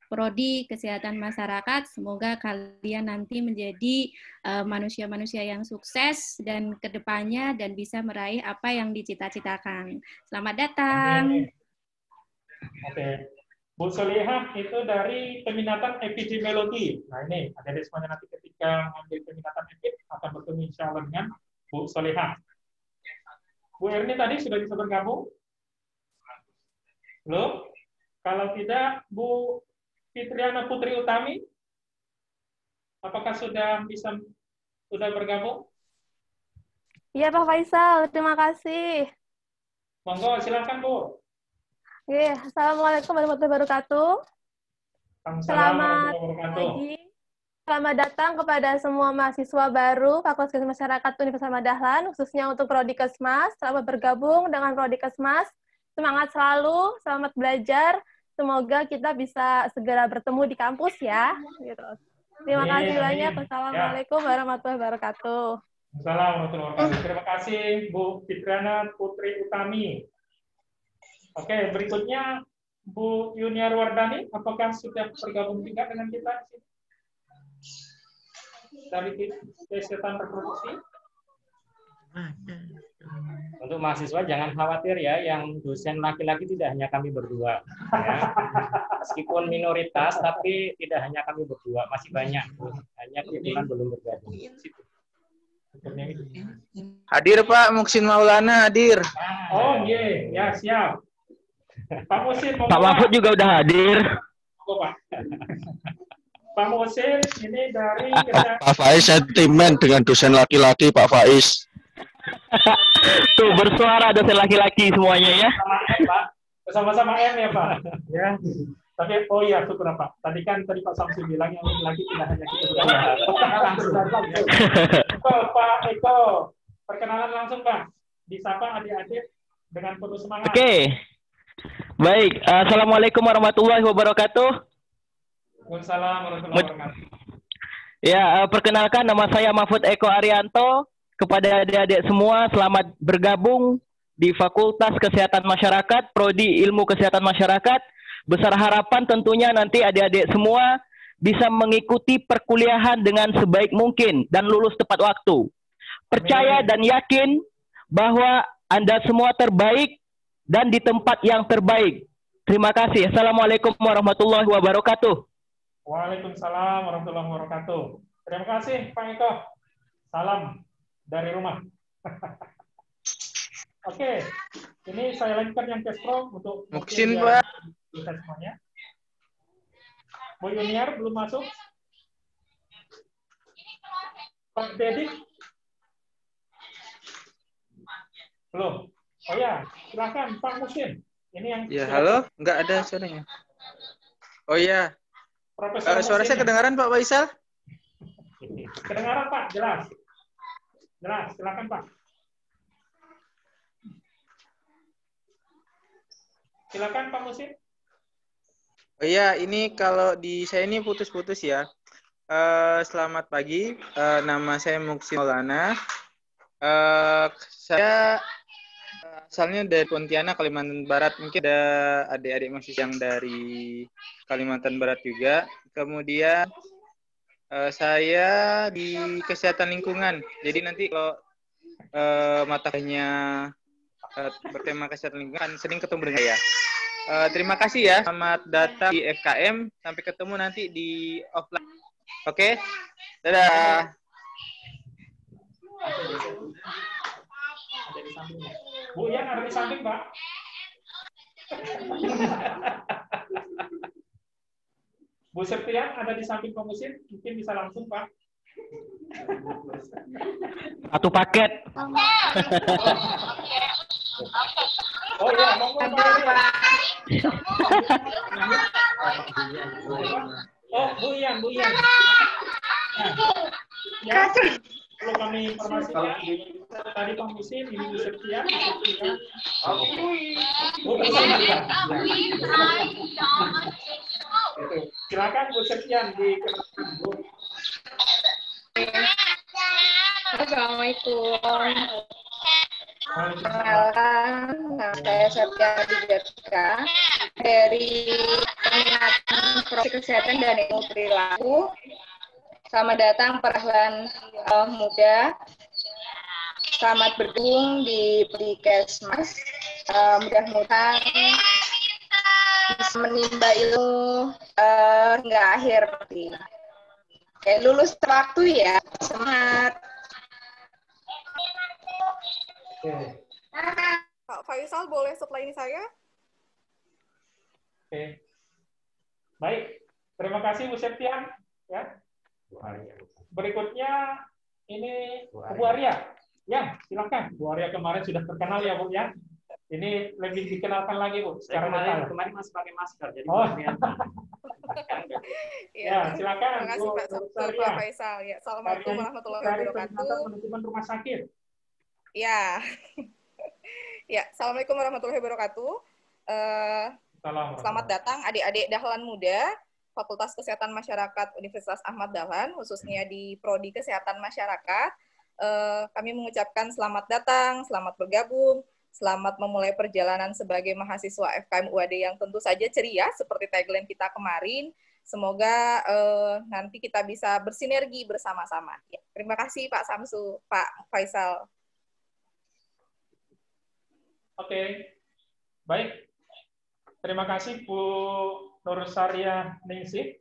Prodi Kesehatan Masyarakat. Semoga kalian nanti menjadi manusia-manusia yang sukses dan kedepannya dan bisa meraih apa yang dicita-citakan. Selamat datang. Oke. Bu Solihah itu dari peminatan epidemiologi. Nah ini, adik-adik semuanya nanti ketika mengambil peminatan epid akan bertemu insya Allah dengan Bu Solihah. Bu Erni tadi sudah bisa bergabung? Belum? Kalau tidak, Bu Fitriana Putri Utami, apakah sudah bergabung? Iya Pak Faisal, terima kasih. Monggo, silakan Bu. Oke, Assalamualaikum warahmatullahi wabarakatuh. Selamat pagi. Selamat datang kepada semua mahasiswa baru Fakultas Kesehatan Masyarakat Universitas Ahmad Dahlan, khususnya untuk Prodi Kesmas. Selamat bergabung dengan Prodi Kesmas. Semangat selalu, selamat belajar. Semoga kita bisa segera bertemu di kampus ya. Gitu. Terima kasih banyak. Wassalamualaikum warahmatullahi wabarakatuh. Assalamualaikum warahmatullahi wabarakatuh. Terima kasih Bu Fitriana Putri Utami. Oke, berikutnya Bu Yuniar Wardani, apakah sudah bergabung juga dengan kita di sini? Dari kesehatan reproduksi. Untuk mahasiswa jangan khawatir ya, yang dosen laki-laki tidak hanya kami berdua. Ya. Meskipun minoritas, tapi tidak hanya kami berdua, masih banyak. Hanya kebetulan belum bergabung. Hadir Pak Muksin Maulana, hadir. Oh iya, ya siap. Pak Musin, Pak Mahfud juga udah hadir. Pak. Pak Musin ini dari Pak Faiz sentimen dengan dosen laki-laki Pak Faiz. Tuh bersuara dosen laki-laki semuanya ya. Sama M, Pak. Bersama-sama M ya Pak. Ya. Tapi oh iya syukur Pak. Tadi Pak Samsul bilang yang laki tidak hanya kita berdua. Pak Eko, perkenalan langsung Pak. Disapa adik-adik dengan penuh semangat. Oke. Baik, Assalamualaikum warahmatullahi wabarakatuh. Waalaikumsalam warahmatullahi wabarakatuh. Ya, perkenalkan nama saya Mahfud Eko Arianto. Kepada adik-adik semua, selamat bergabung di Fakultas Kesehatan Masyarakat, Prodi Ilmu Kesehatan Masyarakat. Besar harapan tentunya nanti adik-adik semua bisa mengikuti perkuliahan dengan sebaik mungkin dan lulus tepat waktu. Percaya dan yakin bahwa Anda semua terbaik dan di tempat yang terbaik. Terima kasih. Assalamualaikum warahmatullahi wabarakatuh. Waalaikumsalam warahmatullahi wabarakatuh. Terima kasih Pak Eko. Salam dari rumah. Oke, ini saya lanjutkan yang Kespro untuk Muksin Pak. Semuanya. Bu Yuniar belum masuk. Pak Dedik belum. Oh ya, silakan Pak Musin. Ini yang ya halo, nggak ada suaranya. Oh iya. Profesor suara saya kedengaran Pak Faisal? Kedengaran Pak, jelas. Jelas, silakan Pak. Silakan Pak Musin. Oh iya, ini kalau di saya ini putus-putus ya. Selamat pagi, nama saya Muksin Maulana. Saya asalnya dari Pontianak, Kalimantan Barat. Mungkin ada adik-adik mahasiswa yang dari Kalimantan Barat juga. Kemudian saya di kesehatan lingkungan. Jadi nanti kalau mata kuliahnya bertema kesehatan lingkungan sering ketemu dengan saya. Terima kasih ya. Selamat datang di FKM. Sampai ketemu nanti di offline. Oke? Dadah. Bu Yan ada di samping, Pak. Bu Septian ada di samping Pak Musin, mungkin bisa langsung, Pak. Satu paket. Oh iya, monggo Pak. Oh, Septian, Bu Ian. Ya, perlu kami informasikan. Tadi Pak Musim, ini Bu Septian. Silakan Bu Septian dikenalkan, Bu. Assalamualaikum. Nama saya Septian Dijaka dari Peminatan Profesi Kesehatan dan Ilmu Perilaku. Selamat datang perahlan muda. Selamat bergabung di Kesmas. Mudah-mudahan bisa menimba ilmu hingga akhir nanti. Lulus terwaktu ya. Semangat. Pak Faisal, boleh setelah ini saya? Oke. Baik, terima kasih Bu Septian. Ya. Berikutnya ini Bu Arya. Ya, silakan. Bu Arya kemarin sudah terkenal ya, Bu ya. Ini lebih dikenalkan lagi, Bu. Secara kemarin masih pakai masker, jadi ya, silakan. Terima kasih Pak Faisal. Ya, Assalamualaikum warahmatullahi wabarakatuh. Manajemen rumah sakit. Ya. Ya, Assalamualaikum warahmatullahi wabarakatuh. Selamat datang adik-adik Dahlan Muda, Fakultas Kesehatan Masyarakat Universitas Ahmad Dahlan, khususnya di Prodi Kesehatan Masyarakat. Kami mengucapkan selamat datang, selamat bergabung, selamat memulai perjalanan sebagai mahasiswa FKM UAD yang tentu saja ceria, seperti tagline kita kemarin. Semoga nanti kita bisa bersinergi bersama-sama. Ya, terima kasih Pak Samsu, Pak Faisal. Oke, baik. Terima kasih Bu Nur Saria Ningsih.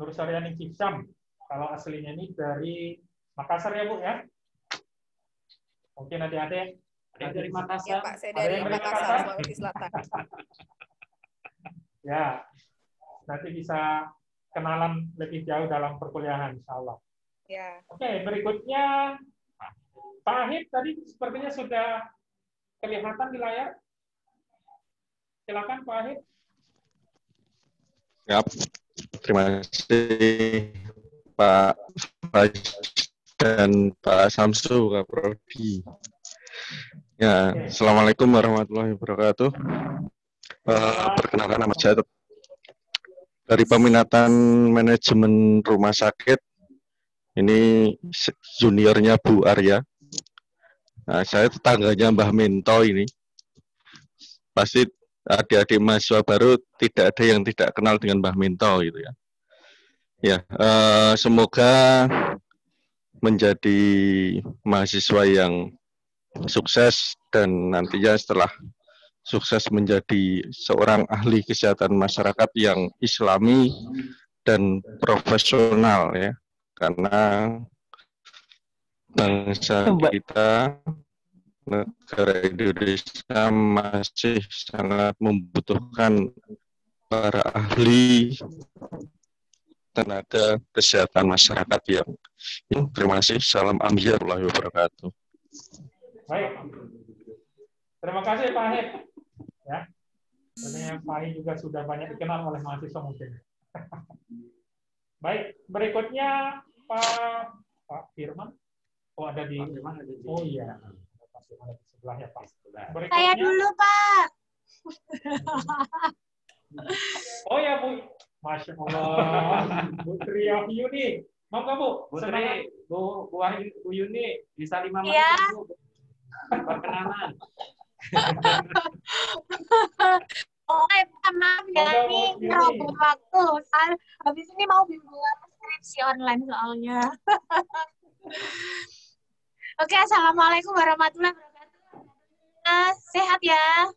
Nur Saria Ningsih Syam. Kalau aslinya ini dari Makassar ya Bu ya. Mungkin adik-adik dari Makassar. Ya Pak, saya dari Makassar, Sulawesi Selatan. Ya, nanti bisa kenalan lebih jauh dalam perkuliahan, insya Allah. Ya. Oke, berikutnya Pak Ahid tadi sepertinya sudah kelihatan di layar. Silakan Pak Ahid. Ya, terima kasih Pak Faiz dan Pak Samsu, Kak Prodi. Ya, Assalamualaikum warahmatullahi wabarakatuh. Perkenalkan nama saya dari Peminatan Manajemen Rumah Sakit. Ini juniornya Bu Arya. Nah, saya tetangganya Mbah Minto ini. Pasti adik-adik mahasiswa baru tidak ada yang tidak kenal dengan Mbah Minto gitu ya. Ya, semoga menjadi mahasiswa yang sukses dan nantinya setelah sukses menjadi seorang ahli kesehatan masyarakat yang islami dan profesional ya. Karena bangsa kita, negara Indonesia masih sangat membutuhkan para ahli tenaga kesehatan masyarakat yang terima kasih. Salam ambiya warahmatullahi wabarakatuh. Baik. Terima kasih Pak Ahid. Ya. Sebenarnya Pak Ahid juga sudah banyak dikenal oleh mahasiswa mungkin. Baik, berikutnya Pak Firman. Oh, ada di Oh iya. Pak Firman ada di sebelahnya, Pak. Berikutnya, Saya dulu, Pak. Oh ya, Bu. Masya Allah. Bu Tri Yuni. Mau nggak, Bu? Bu Tri, Bu Yuni, bisa 5 menit, Ya. Bu. Perkenalan. Oke, Pak, maaf ya, ini robot waktu. Habis ini mau bimbingan skripsi online soalnya. Oke, Assalamualaikum warahmatullahi wabarakatuh. Sehat ya?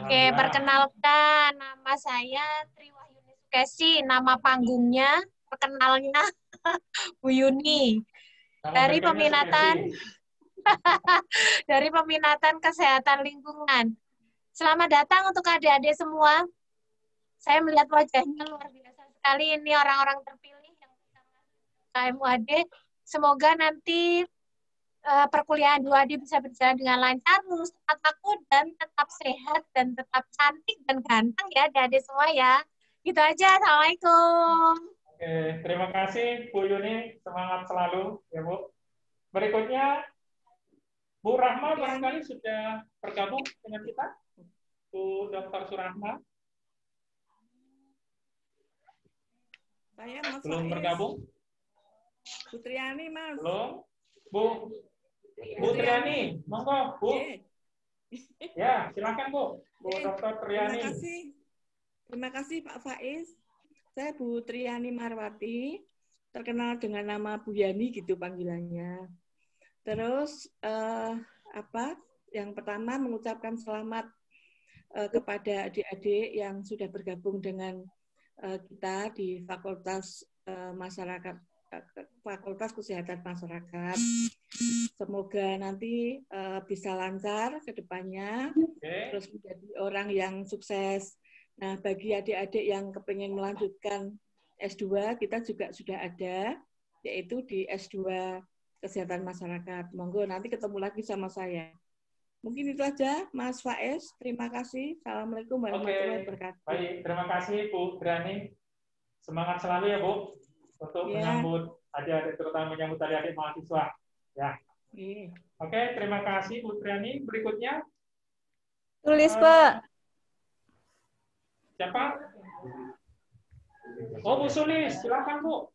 Oke, perkenalkan, nama saya Triwahyuni Sukesi, nama panggungnya, perkenalnya Bu Yuni. Dari peminatan dari Peminatan Kesehatan Lingkungan. Selamat datang untuk adik-adik semua. Saya melihat wajahnya luar biasa sekali. Ini orang-orang terpilih yang bisa masuk KMUAD. Semoga nanti perkuliahan 2D bisa berjalan dengan lancar, lulus tepat waktu, dan tetap sehat, dan tetap cantik dan ganteng ya adik-adik semua ya. Gitu aja. Assalamualaikum. Oke, terima kasih Bu Yuni, semangat selalu ya Bu. Berikutnya Bu Rahma barangkali sudah bergabung dengan kita. Bu Dr. Surahma. Saya Mas Belum Faiz. bergabung? Putriani, Mas. Belum. Bu Triani, monggo Bu. Ya, silakan Bu. Bu Dr. Triani. Terima kasih Pak Faiz. Saya Bu Triani Marwati, terkenal dengan nama Bu Yani gitu panggilannya. Terus yang pertama mengucapkan selamat kepada adik-adik yang sudah bergabung dengan kita di Fakultas Fakultas Kesehatan Masyarakat. Semoga nanti bisa lancar ke depannya, terus menjadi orang yang sukses. Nah, bagi adik-adik yang kepengen melanjutkan S2, kita juga sudah ada, yaitu di S2 Kesehatan Masyarakat. Monggo, nanti ketemu lagi sama saya. Mungkin itu aja, Mas Faiz. Terima kasih. Assalamualaikum warahmatullahi wabarakatuh. Baik, terima kasih Bu Triani. Semangat selalu ya Bu, untuk menyambut adik-adik, terutama menyambut adik-adik mahasiswa. Ya. Oke, terima kasih Bu Triani. Berikutnya. Tulis, Pak. Siapa? Oh, Bu Sulis, silakan Bu.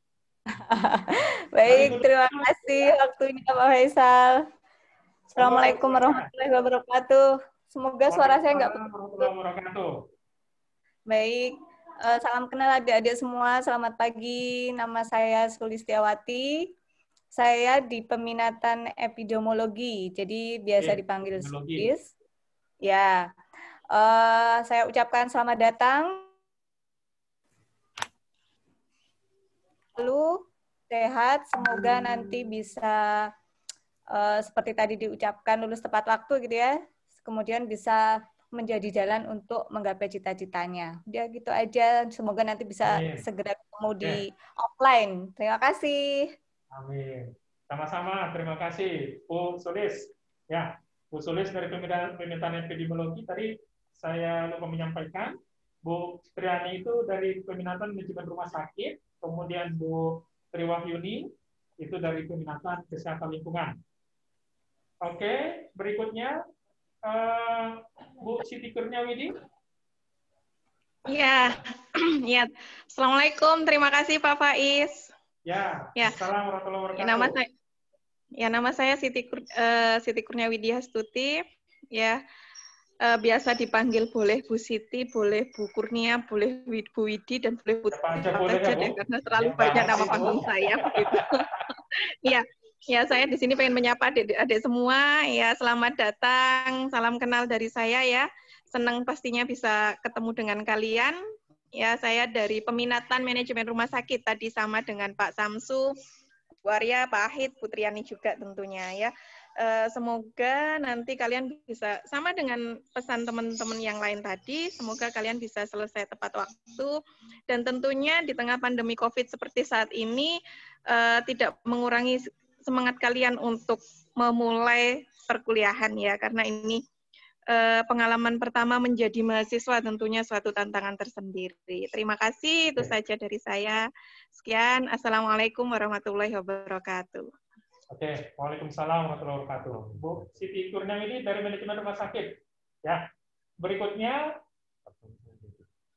Baik, terima kasih waktunya Pak Faisal. Assalamualaikum warahmatullahi wabarakatuh. Semoga suara saya nggak wabarakatuh. Baik, salam kenal adik-adik semua. Selamat pagi, nama saya Sulistiawati. Saya di peminatan epidemiologi, jadi biasa dipanggil Sulis. Ya. Saya ucapkan selamat datang. Lalu sehat, semoga nanti bisa seperti tadi diucapkan lulus tepat waktu gitu ya. Kemudian bisa menjadi jalan untuk menggapai cita-citanya. Udah gitu aja, semoga nanti bisa segera ketemu di offline. Terima kasih. Amin. Sama-sama, terima kasih Bu Sulis. Ya, Bu Sulis dari peminatan epidemiologi tadi saya lupa menyampaikan, Bu Triani itu dari peminatan manajemen rumah sakit, kemudian Bu Triwahyuni itu dari peminatan kesehatan lingkungan. Oke, berikutnya Bu Siti Kurniawidi. Ya, ya. Assalamualaikum, terima kasih Pak Faiz. Ya, Assalamualaikum warahmatullahi wabarakatuh. Nama saya Siti Kurniawidi Hastuti. Ya. Biasa dipanggil boleh Bu Siti, boleh Bu Kurnia, boleh Bu Widi, dan boleh Bu Tati saja deh, karena terlalu banyak nama panggung saya. Ya, saya di sini pengen menyapa adik-adik semua. Ya, selamat datang, salam kenal dari saya ya. Senang pastinya bisa ketemu dengan kalian. Ya, saya dari peminatan manajemen rumah sakit tadi sama dengan Pak Samsu, Bu Arya, Pak Ahid, Bu Triani juga tentunya ya. Semoga nanti kalian bisa sama dengan pesan teman-teman yang lain tadi, semoga kalian bisa selesai tepat waktu, dan tentunya di tengah pandemi COVID seperti saat ini tidak mengurangi semangat kalian untuk memulai perkuliahan ya, karena ini pengalaman pertama menjadi mahasiswa tentunya suatu tantangan tersendiri. Terima kasih, itu saja dari saya. Sekian, Assalamualaikum warahmatullahi wabarakatuh. Oke, Waalaikumsalam warahmatullahi wabarakatuh. Bu Siti Kurniawidi dari manajemen rumah sakit. Ya, berikutnya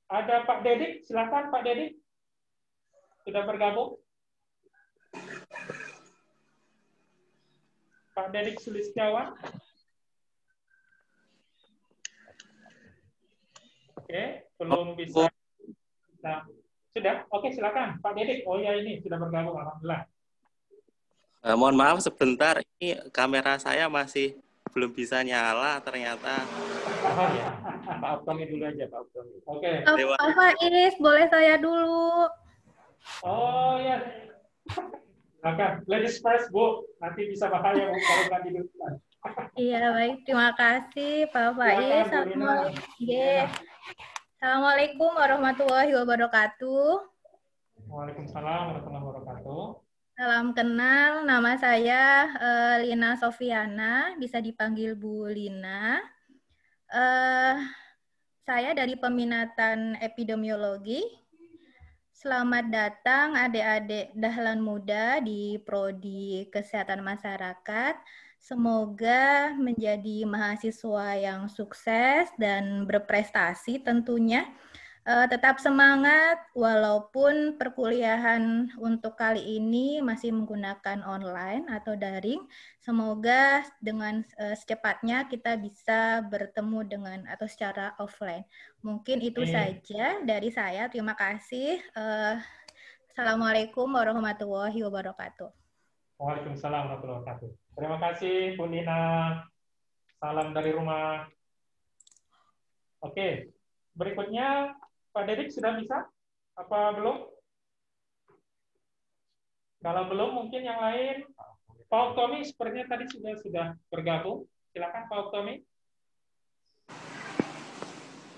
ada Pak Dedik. Silakan Pak Dedik. Sudah bergabung? Pak Dedik Sulistiawan. Oke, belum bisa. Nah, sudah? Oke, silakan Pak Dedik. Oh ya, ini sudah bergabung, alhamdulillah. Mohon maaf sebentar, ini kamera saya masih belum bisa nyala ternyata. Oh ya, Pak Optomi dulu aja, Pak Optomi. Oke. Pak Faiz, boleh saya dulu? Oh ya. Silakan, ladies first Bu, nanti bisa bahaya Bu kalau nggak didulukan. Iya baik, terima kasih Pak Faiz. Assalamualaikum warahmatullahi wabarakatuh. Waalaikumsalam warahmatullahi wabarakatuh. Salam kenal, nama saya Lina Sofiana, bisa dipanggil Bu Lina. Saya dari peminatan epidemiologi. Selamat datang adik-adik Dahlan Muda di Prodi Kesehatan Masyarakat. Semoga menjadi mahasiswa yang sukses dan berprestasi tentunya. Tetap semangat walaupun perkuliahan untuk kali ini masih menggunakan online atau daring. Semoga dengan secepatnya kita bisa bertemu dengan atau secara offline. Mungkin itu saja dari saya. Terima kasih. Assalamualaikum warahmatullahi wabarakatuh. Waalaikumsalam warahmatullahi wabarakatuh. Terima kasih Bu Nina. Salam dari rumah. Oke, berikutnya Pak Dedik sudah bisa? Apa belum? Kalau belum, mungkin yang lain. Pak Oktomi sepertinya tadi sudah bergabung. Silakan Pak Oktomi.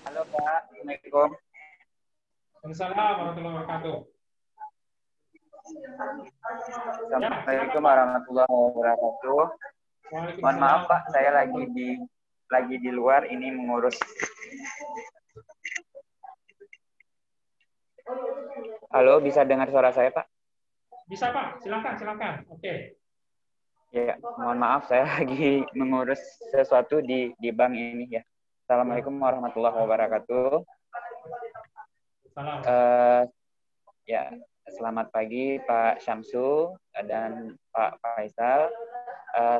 Halo Pak, Assalamualaikum. Waalaikumsalam warahmatullahi wabarakatuh. Assalamualaikum warahmatullahi wabarakatuh. Mohon maaf Pak, saya lagi di luar ini mengurus. Halo, bisa dengar suara saya, Pak? Bisa, Pak. Silakan. Oke. Ya, mohon maaf, saya lagi mengurus sesuatu di bank ini ya. Assalamualaikum warahmatullahi wabarakatuh. Ya, selamat pagi Pak Syamsu dan Pak Faisal.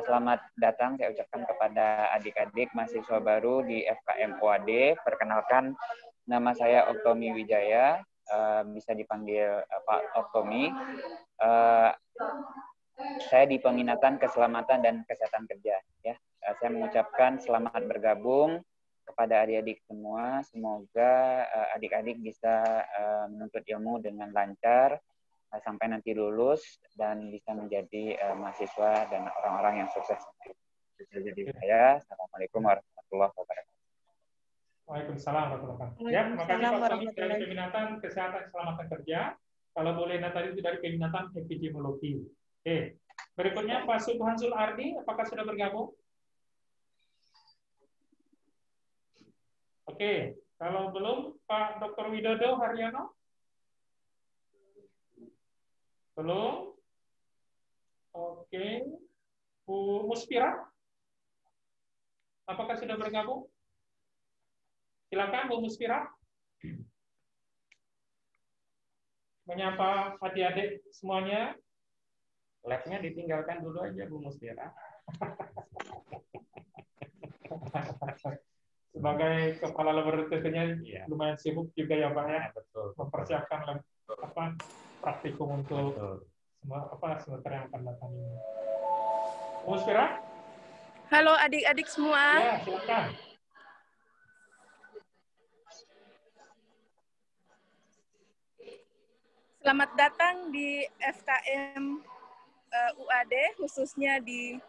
Selamat datang saya ucapkan kepada adik-adik mahasiswa baru di FKM UAD. Perkenalkan, nama saya Oktomi Wijaya. Bisa dipanggil Pak Oktomi. Saya di peminatan keselamatan dan kesehatan kerja. Ya, saya mengucapkan selamat bergabung kepada adik-adik semua. Semoga adik-adik bisa menuntut ilmu dengan lancar sampai nanti lulus dan bisa menjadi mahasiswa dan orang-orang yang sukses. Itu jadi saya. Assalamualaikum warahmatullahi wabarakatuh. Waalaikumsalam warahmatullahi wabarakatuh. Ya, terima kasih Pak Oktomi dari peminatan kesehatan keselamatan kerja. Kalau boleh tadi itu dari peminatan epidemiologi. Oke. Berikutnya Pak Subhansul Ardi, apakah sudah bergabung? Oke, kalau belum Pak Dr. Widodo Haryono? Belum? Oke. Bu Muspira? Apakah sudah bergabung? Silakan Bu Muspira. Menyapa adik-adik semuanya. Labnya ditinggalkan dulu aja Bu Muspira. Sebagai kepala laboratoriumnya lumayan sibuk juga ya Pak ya. Betul. Mempersiapkan praktikum untuk semester yang akan datang ini. Bu Muspira? Halo adik-adik semua. Ya, silakan. Selamat datang di FKM UAD, khususnya di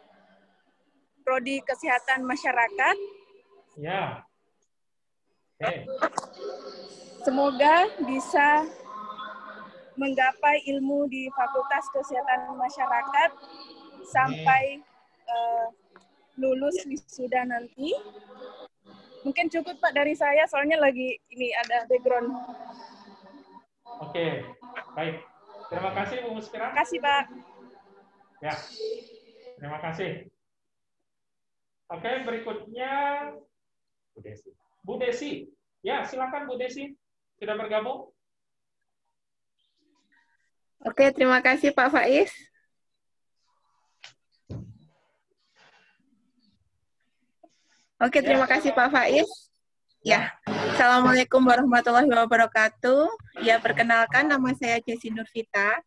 Prodi Kesehatan Masyarakat. Ya. Okay. Semoga bisa menggapai ilmu di Fakultas Kesehatan Masyarakat sampai lulus wisuda nanti. Mungkin cukup Pak dari saya, soalnya lagi ini ada background. Oke, baik. Terima kasih Bu Muspira. Terima kasih Pak. Ya, terima kasih. Oke, berikutnya Bu Desi. Ya, silakan Bu Desi. Sudah bergabung? Oke, terima kasih Pak Faiz. Oke, terima kasih Pak Faiz. Ya, Assalamualaikum warahmatullahi wabarakatuh. Ya, perkenalkan nama saya Jesi Nurvita.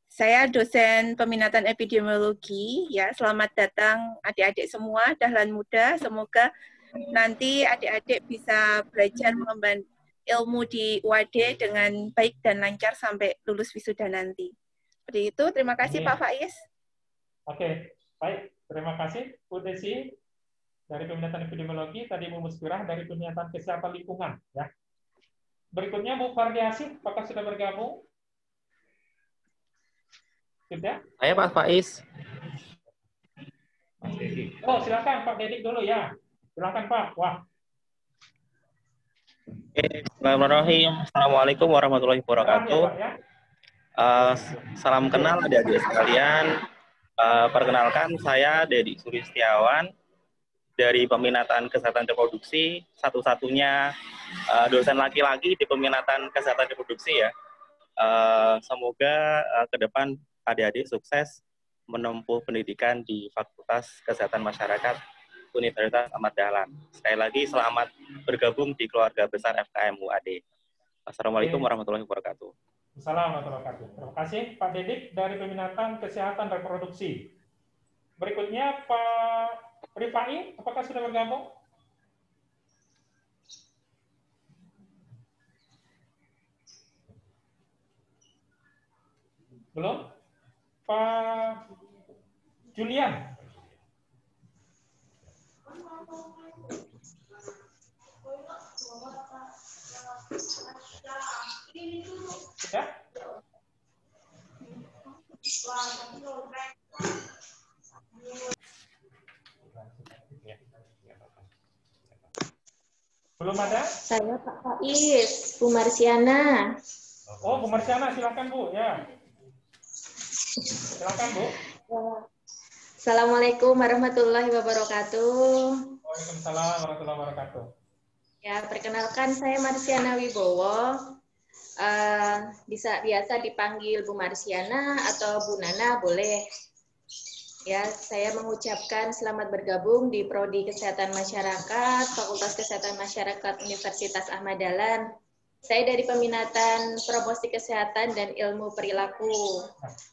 Saya dosen peminatan epidemiologi. Ya, selamat datang adik-adik semua, Dahlan Muda. Semoga nanti adik-adik bisa belajar mengemban ilmu di UAD dengan baik dan lancar sampai lulus wisuda nanti. Seperti itu, terima kasih Pak Faiz. Oke, baik. Terima kasih Bu Desi dari peminatan epidemiologi, tadi Bu Muspirah dari peminatan kesehatan lingkungan. Ya. Berikutnya Bu Fardiasi, apakah sudah bergabung? Sudah? Saya Pak Faiz. Oh, silakan Pak Dedik dulu ya. Silakan Pak. Wah. Bismillahirrahmanirrahim. Assalamualaikum warahmatullahi wabarakatuh. Salam kenal adik-adik sekalian. Perkenalkan, saya Dedi Sulistiawan dari peminatan kesehatan reproduksi, satu-satunya dosen laki-laki di peminatan kesehatan reproduksi ya. Semoga ke depan adik-adik sukses menempuh pendidikan di Fakultas Kesehatan Masyarakat Universitas Ahmad Dahlan. Sekali lagi selamat bergabung di keluarga besar FKM UAD. Assalamualaikum warahmatullahi wabarakatuh. Assalamualaikum warahmatullahi wabarakatuh. Terima kasih Pak Dedik dari Peminatan Kesehatan Reproduksi. Berikutnya Pak Rifai, apakah sudah bergabung? Belum? Pak Julian. Ya? Belum ada? Saya Pak Faiz, Bu Marsiana. Oh, Bu Marsiana, silakan Bu. Ya. Silakan Bu. Assalamualaikum warahmatullahi wabarakatuh. Waalaikumsalam warahmatullahi wabarakatuh. Ya, perkenalkan saya Marsiana Wibowo. Biasa dipanggil Bu Marsiana atau Bu Nana boleh. Ya, saya mengucapkan selamat bergabung di Prodi Kesehatan Masyarakat, Fakultas Kesehatan Masyarakat Universitas Ahmad Dahlan. Saya dari peminatan promosi kesehatan dan ilmu perilaku.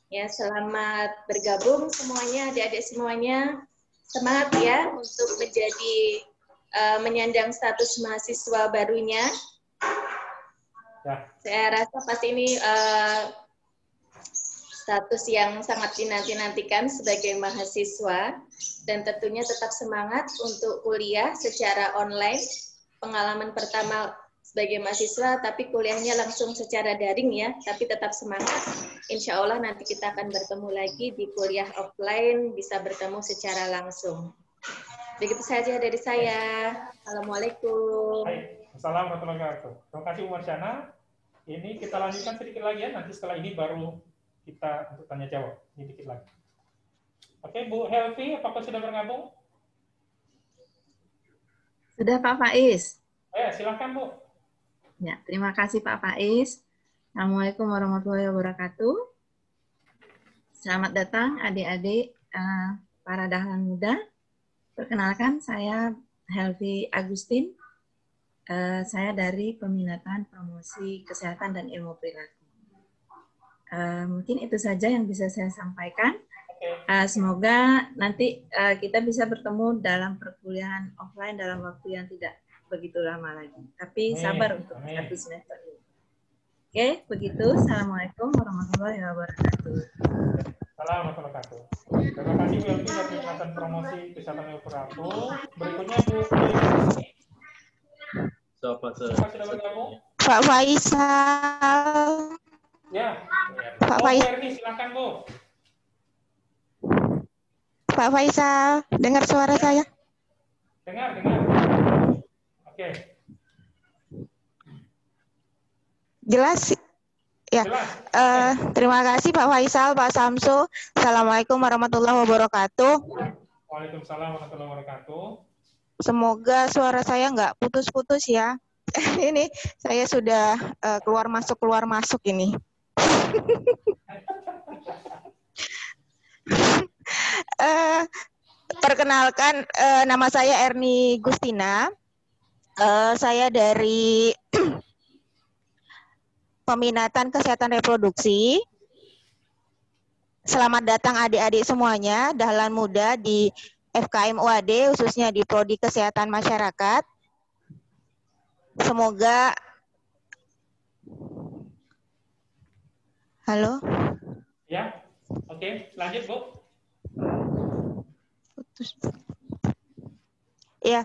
Ya, selamat bergabung semuanya, adik-adik semuanya. Semangat ya untuk menjadi menyandang status mahasiswa barunya. Ya. Saya rasa pasti ini status yang sangat dinanti-nantikan sebagai mahasiswa, dan tentunya tetap semangat untuk kuliah secara online. Pengalaman pertama sebagai mahasiswa, tapi kuliahnya langsung secara daring ya, tapi tetap semangat. Insya Allah nanti kita akan bertemu lagi di kuliah offline, bisa bertemu secara langsung. Begitu saja dari saya. Assalamualaikum. Assalamualaikum warahmatullahi wabarakatuh. Terima kasih Bu Marsiana. Ini kita lanjutkan sedikit lagi ya, nanti setelah ini baru kita untuk tanya jawab. Ini dikit lagi. Oke, Bu Helvi, apakah sudah bergabung? Sudah Pak Faiz. Silakan Bu. Ya, terima kasih Pak Faiz. Assalamualaikum warahmatullahi wabarakatuh. Selamat datang adik-adik para dahlan muda. Perkenalkan, saya Helvi Agustin. Saya dari Peminatan Promosi Kesehatan dan Ilmu Perilaku. Mungkin itu saja yang bisa saya sampaikan. Semoga nanti kita bisa bertemu dalam perkuliahan offline dalam waktu yang tidak begitu lama lagi. Tapi sabar untuk satu semester ini. Oke, begitu. Assalamualaikum warahmatullahi wabarakatuh. Assalamualaikum warahmatullahi wabarakatuh. Terima kasih Bu Helvi dari Peminatan Promosi Kesehatan dan Ilmu Perilaku. Berikutnya Bu Pak Faisal. Ya. Pak Faisal. Silakan Bu. Pak Faisal, dengar suara saya? Dengar. Oke. Jelas? Ya. Terima kasih Pak Faisal, Pak Samsu. Assalamualaikum warahmatullahi wabarakatuh. Waalaikumsalam warahmatullahi wabarakatuh. Semoga suara saya nggak putus-putus ya. Ini saya sudah keluar masuk ini. Perkenalkan, nama saya Erni Gustina. Saya dari Peminatan Kesehatan Reproduksi. Selamat datang adik-adik semuanya, dahlan muda di FKM UAD, khususnya di Prodi Kesehatan Masyarakat. Semoga... Halo? Ya, oke. Lanjut, Bu. Ya,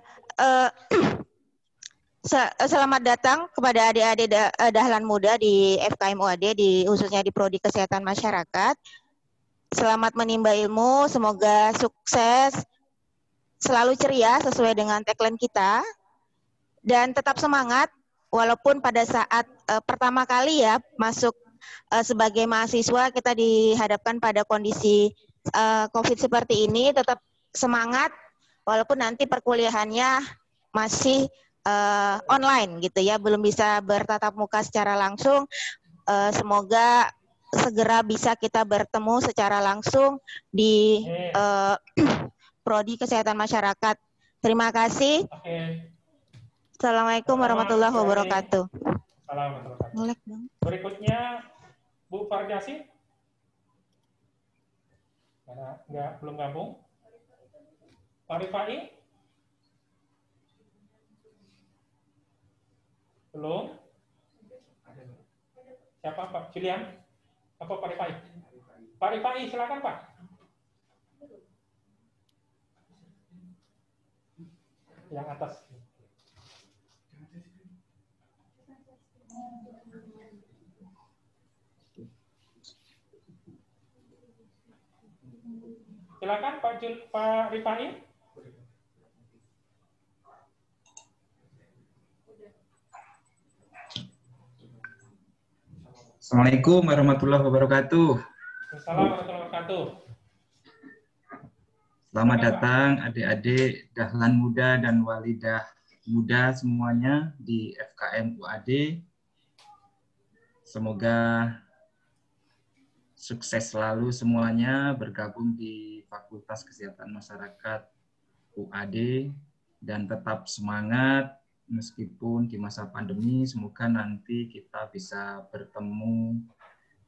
selamat datang kepada adik-adik dahlan muda di FKM UAD, khususnya di Prodi Kesehatan Masyarakat. Selamat menimba ilmu, semoga sukses, selalu ceria sesuai dengan tagline kita, dan tetap semangat walaupun pada saat pertama kali ya masuk sebagai mahasiswa kita dihadapkan pada kondisi COVID seperti ini, tetap semangat walaupun nanti perkuliahannya masih online gitu ya, belum bisa bertatap muka secara langsung. Semoga segera bisa kita bertemu secara langsung di Prodi Kesehatan Masyarakat. Terima kasih. Assalamualaikum warahmatullahi wabarakatuh. Assalamualaikum. Berikutnya Bu Farjasi. Enggak, belum gabung. Pak Rifai? Belum. Siapa Pak? Julian? Apa Pak Rifai? Pak Rifai, silakan Pak. Yang atas. Silakan Pak Rifai. Assalamualaikum warahmatullahi wabarakatuh. Assalamualaikum warahmatullahi wabarakatuh. Selamat datang adik-adik Dahlan Muda dan Walidah Muda semuanya di FKM UAD. Semoga sukses selalu semuanya bergabung di Fakultas Kesehatan Masyarakat UAD dan tetap semangat meskipun di masa pandemi. Semoga nanti kita bisa bertemu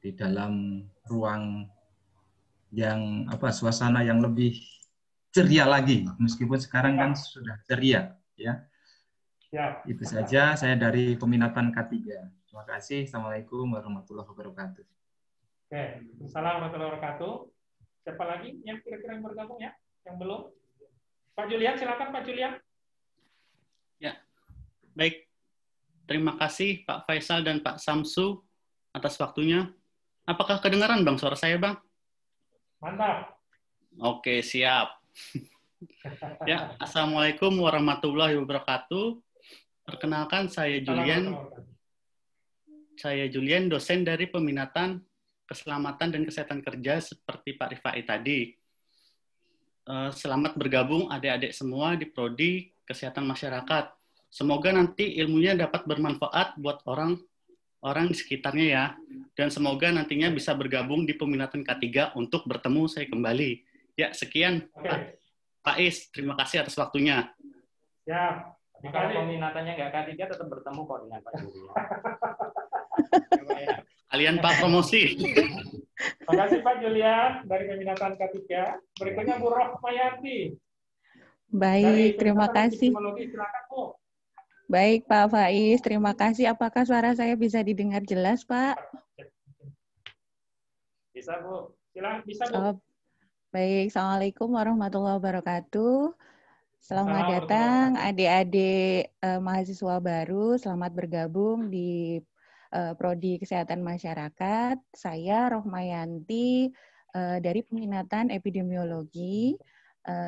di dalam ruang yang suasana yang lebih ceria lagi, meskipun sekarang kan sudah ceria ya. Ya. Itu saja saya dari peminatan K3. Terima kasih. Assalamualaikum warahmatullahi wabarakatuh. Oke, Assalamualaikum warahmatullahi wabarakatuh. Siapa lagi yang kira-kira yang bergabung ya? Yang belum? Pak Julian, silakan Pak Julian. Ya, baik. Terima kasih Pak Faisal dan Pak Samsu atas waktunya. Apakah kedengaran Bang suara saya Bang? Mantap. Oke, siap. Ya, Assalamualaikum warahmatullahi wabarakatuh. Perkenalkan saya Julian. Saya Julian, dosen dari peminatan keselamatan dan kesehatan kerja seperti Pak Rifai tadi. Selamat bergabung adik-adik semua di Prodi Kesehatan Masyarakat. Semoga nanti ilmunya dapat bermanfaat buat orang di sekitarnya ya. Dan semoga nantinya bisa bergabung di peminatan K3 untuk bertemu saya kembali. Ya, sekian. Pak Is, terima kasih atas waktunya. Ya. Kalau peminatannya nggak K3 tetap bertemu kok dengan Pak Julian. Kalian Pak promosi. Terima kasih Pak Julian dari peminatan K3. Berikutnya Bu Rohmayati. Baik, terima kasih. Silakan Bu. Baik Pak Faiz, terima kasih. Apakah suara saya bisa didengar jelas Pak? Bisa Bu. Silakan, bisa Bu. Baik, Assalamualaikum warahmatullahi wabarakatuh. Selamat datang adik-adik mahasiswa baru, selamat bergabung di Prodi Kesehatan Masyarakat. Saya Rohmayanti dari peminatan epidemiologi.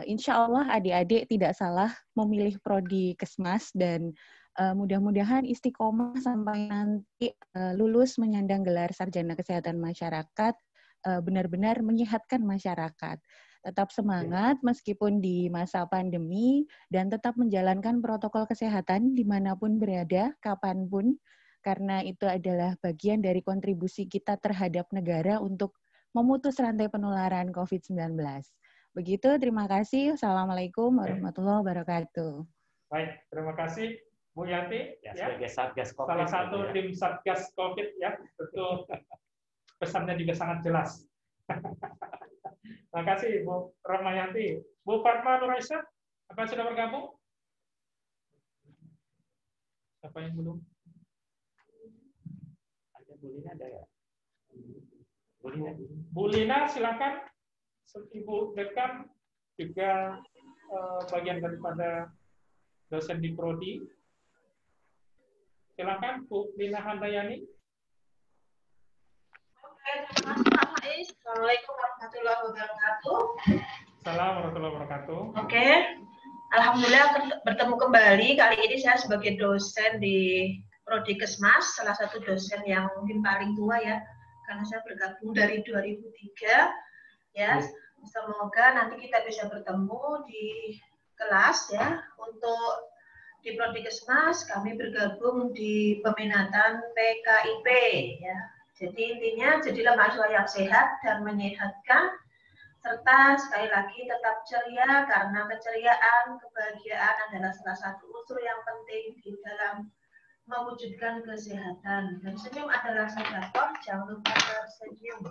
Insya Allah adik-adik tidak salah memilih Prodi Kesmas dan mudah-mudahan istiqomah sampai nanti lulus menyandang gelar Sarjana Kesehatan Masyarakat, benar-benar menyehatkan masyarakat. Tetap semangat meskipun di masa pandemi dan tetap menjalankan protokol kesehatan dimanapun berada, kapanpun, karena itu adalah bagian dari kontribusi kita terhadap negara untuk memutus rantai penularan COVID-19. Begitu, terima kasih. Assalamualaikum warahmatullahi wabarakatuh. Baik, terima kasih Bu Yanti. Ya, sebagai Satgas COVID. Salah satu tim Satgas COVID ya, tentu pesannya juga sangat jelas. Terima kasih Bu Rohmayanti. Bu Fatma Nuraisa, apa sudah bergabung? Siapa yang belum? Ada Bu Lina, ada ya? Bu Lina, silakan. Ibu Dekan juga bagian daripada dosen di Prodi. Silakan Bu Lina Handayani. Assalamualaikum warahmatullahi wabarakatuh. Assalamualaikum warahmatullahi wabarakatuh. Alhamdulillah bertemu kembali. Kali ini saya sebagai dosen di Prodi Kesmas, salah satu dosen yang mungkin paling tua ya, karena saya bergabung dari 2003 ya. Semoga nanti kita bisa bertemu di kelas ya. Untuk di Prodi Kesmas kami bergabung di peminatan PKIP ya. Jadi intinya jadilah mahasiswa yang sehat dan menyehatkan, serta sekali lagi tetap ceria, karena keceriaan, kebahagiaan adalah salah satu unsur yang penting di dalam mewujudkan kesehatan. Dan senyum adalah sedekah, jangan lupa tersenyum.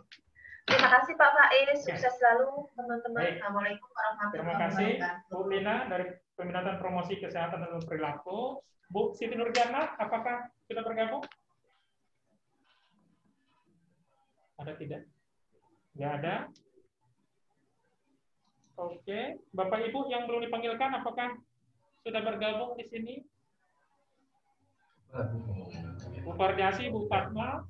Terima kasih Pak Faiz, sukses selalu teman-teman. Assalamualaikum warahmatullahi wabarakatuh. Terima kasih Bu Lina dari Peminatan Promosi Kesehatan dan Perilaku. Bu Siti Nurjana, apakah sudah bergabung? Ada tidak? Tidak ada. Oke, Bapak Ibu yang belum dipanggilkan, apakah sudah bergabung di sini? Bu Fardiasi, Bu Fatma,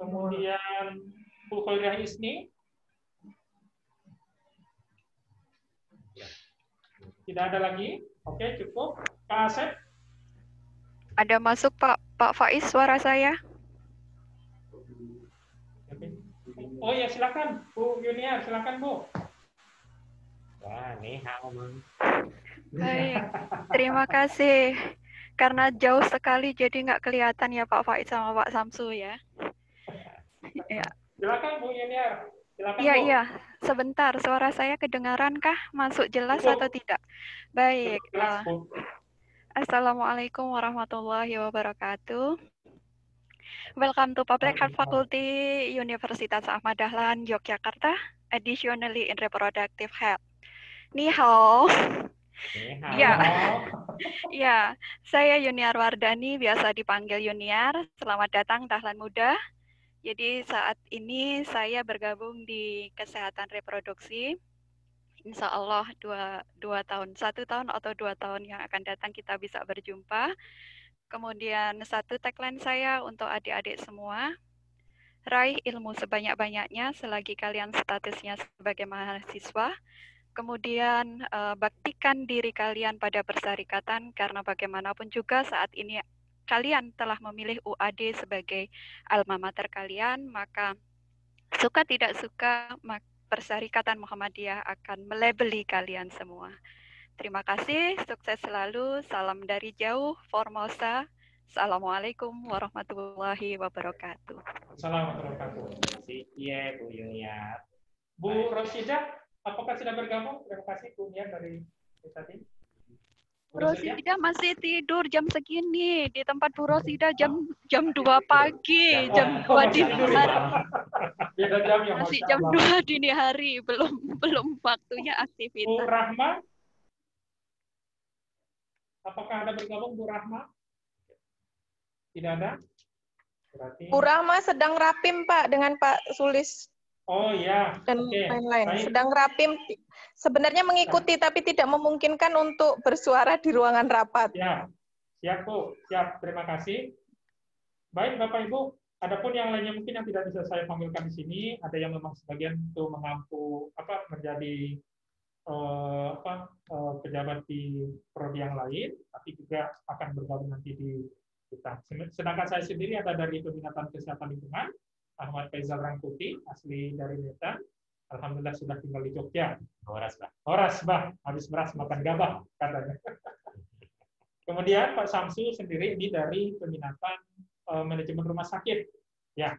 kemudian Bu Khairyah Isni. Tidak ada lagi? Oke, cukup. Pak Asep? Ada masuk Pak Faiz suara saya. Oh ya, silakan Bu Yuniar, silakan Bu. Wah, nih Baik, terima kasih. Karena jauh sekali jadi nggak kelihatan ya Pak Faiz sama Pak Samsu ya. Ya. Silakan Bu Yuniar. Silakan Iya, Bu. iya. Sebentar, suara saya kedengaran kah? Masuk jelas atau tidak? Baik. Assalamualaikum warahmatullahi wabarakatuh. Welcome to Public Health Faculty, Universitas Ahmad Dahlan, Yogyakarta, additionally in reproductive health. Ni hao. Ya, ya, saya Yuniar Wardani, biasa dipanggil Yuniar. Selamat datang Dahlan Muda. Jadi saat ini saya bergabung di kesehatan reproduksi. Insya Allah 1 tahun atau 2 tahun yang akan datang kita bisa berjumpa. Kemudian satu tagline saya untuk adik-adik semua, raih ilmu sebanyak-banyaknya selagi kalian statusnya sebagai mahasiswa. Kemudian baktikan diri kalian pada persyarikatan, karena bagaimanapun juga saat ini kalian telah memilih UAD sebagai alma mater kalian, maka suka tidak suka persyarikatan Muhammadiyah akan melabeli kalian semua. Terima kasih, sukses selalu, salam dari jauh, Formosa. Assalamualaikum warahmatullahi wabarakatuh. Assalamualaikum warahmatullahi wabarakatuh. Iya, Bu Yuniar. Bu Rosida, apakah sudah bergabung? Terima kasih Bu Yuniar dari tadi. Bu Rosida masih tidur jam segini. Di tempat Bu Rosida jam 2 pagi, jam 2 dini hari. Masih jam 2 dini hari, belum waktunya aktivitas. Bu Rahma, apakah ada bergabung Bu Rahma? Tidak ada? Berarti... Bu Rahma sedang rapim Pak dengan Pak Sulis. Oh iya. Dan lain-lain. Sedang rapim. Sebenarnya mengikuti tapi tidak memungkinkan untuk bersuara di ruangan rapat. Ya, siap Bu, siap. Terima kasih. Baik Bapak Ibu, adapun yang lainnya mungkin yang tidak bisa saya panggilkan di sini, ada yang memang sebagian itu mengampu menjadi pejabat di prodi yang lain, tapi juga akan bergabung nanti di kita. Sedangkan saya sendiri ada dari Peminatan Kesehatan Lingkungan, Ahmad Faizal Rangkuti, asli dari Medan. Alhamdulillah sudah tinggal di Jogja. Horas, bah. Habis beras makan gabah, katanya. Kemudian Pak Samsu sendiri ini dari Peminatan Manajemen Rumah Sakit. Ya,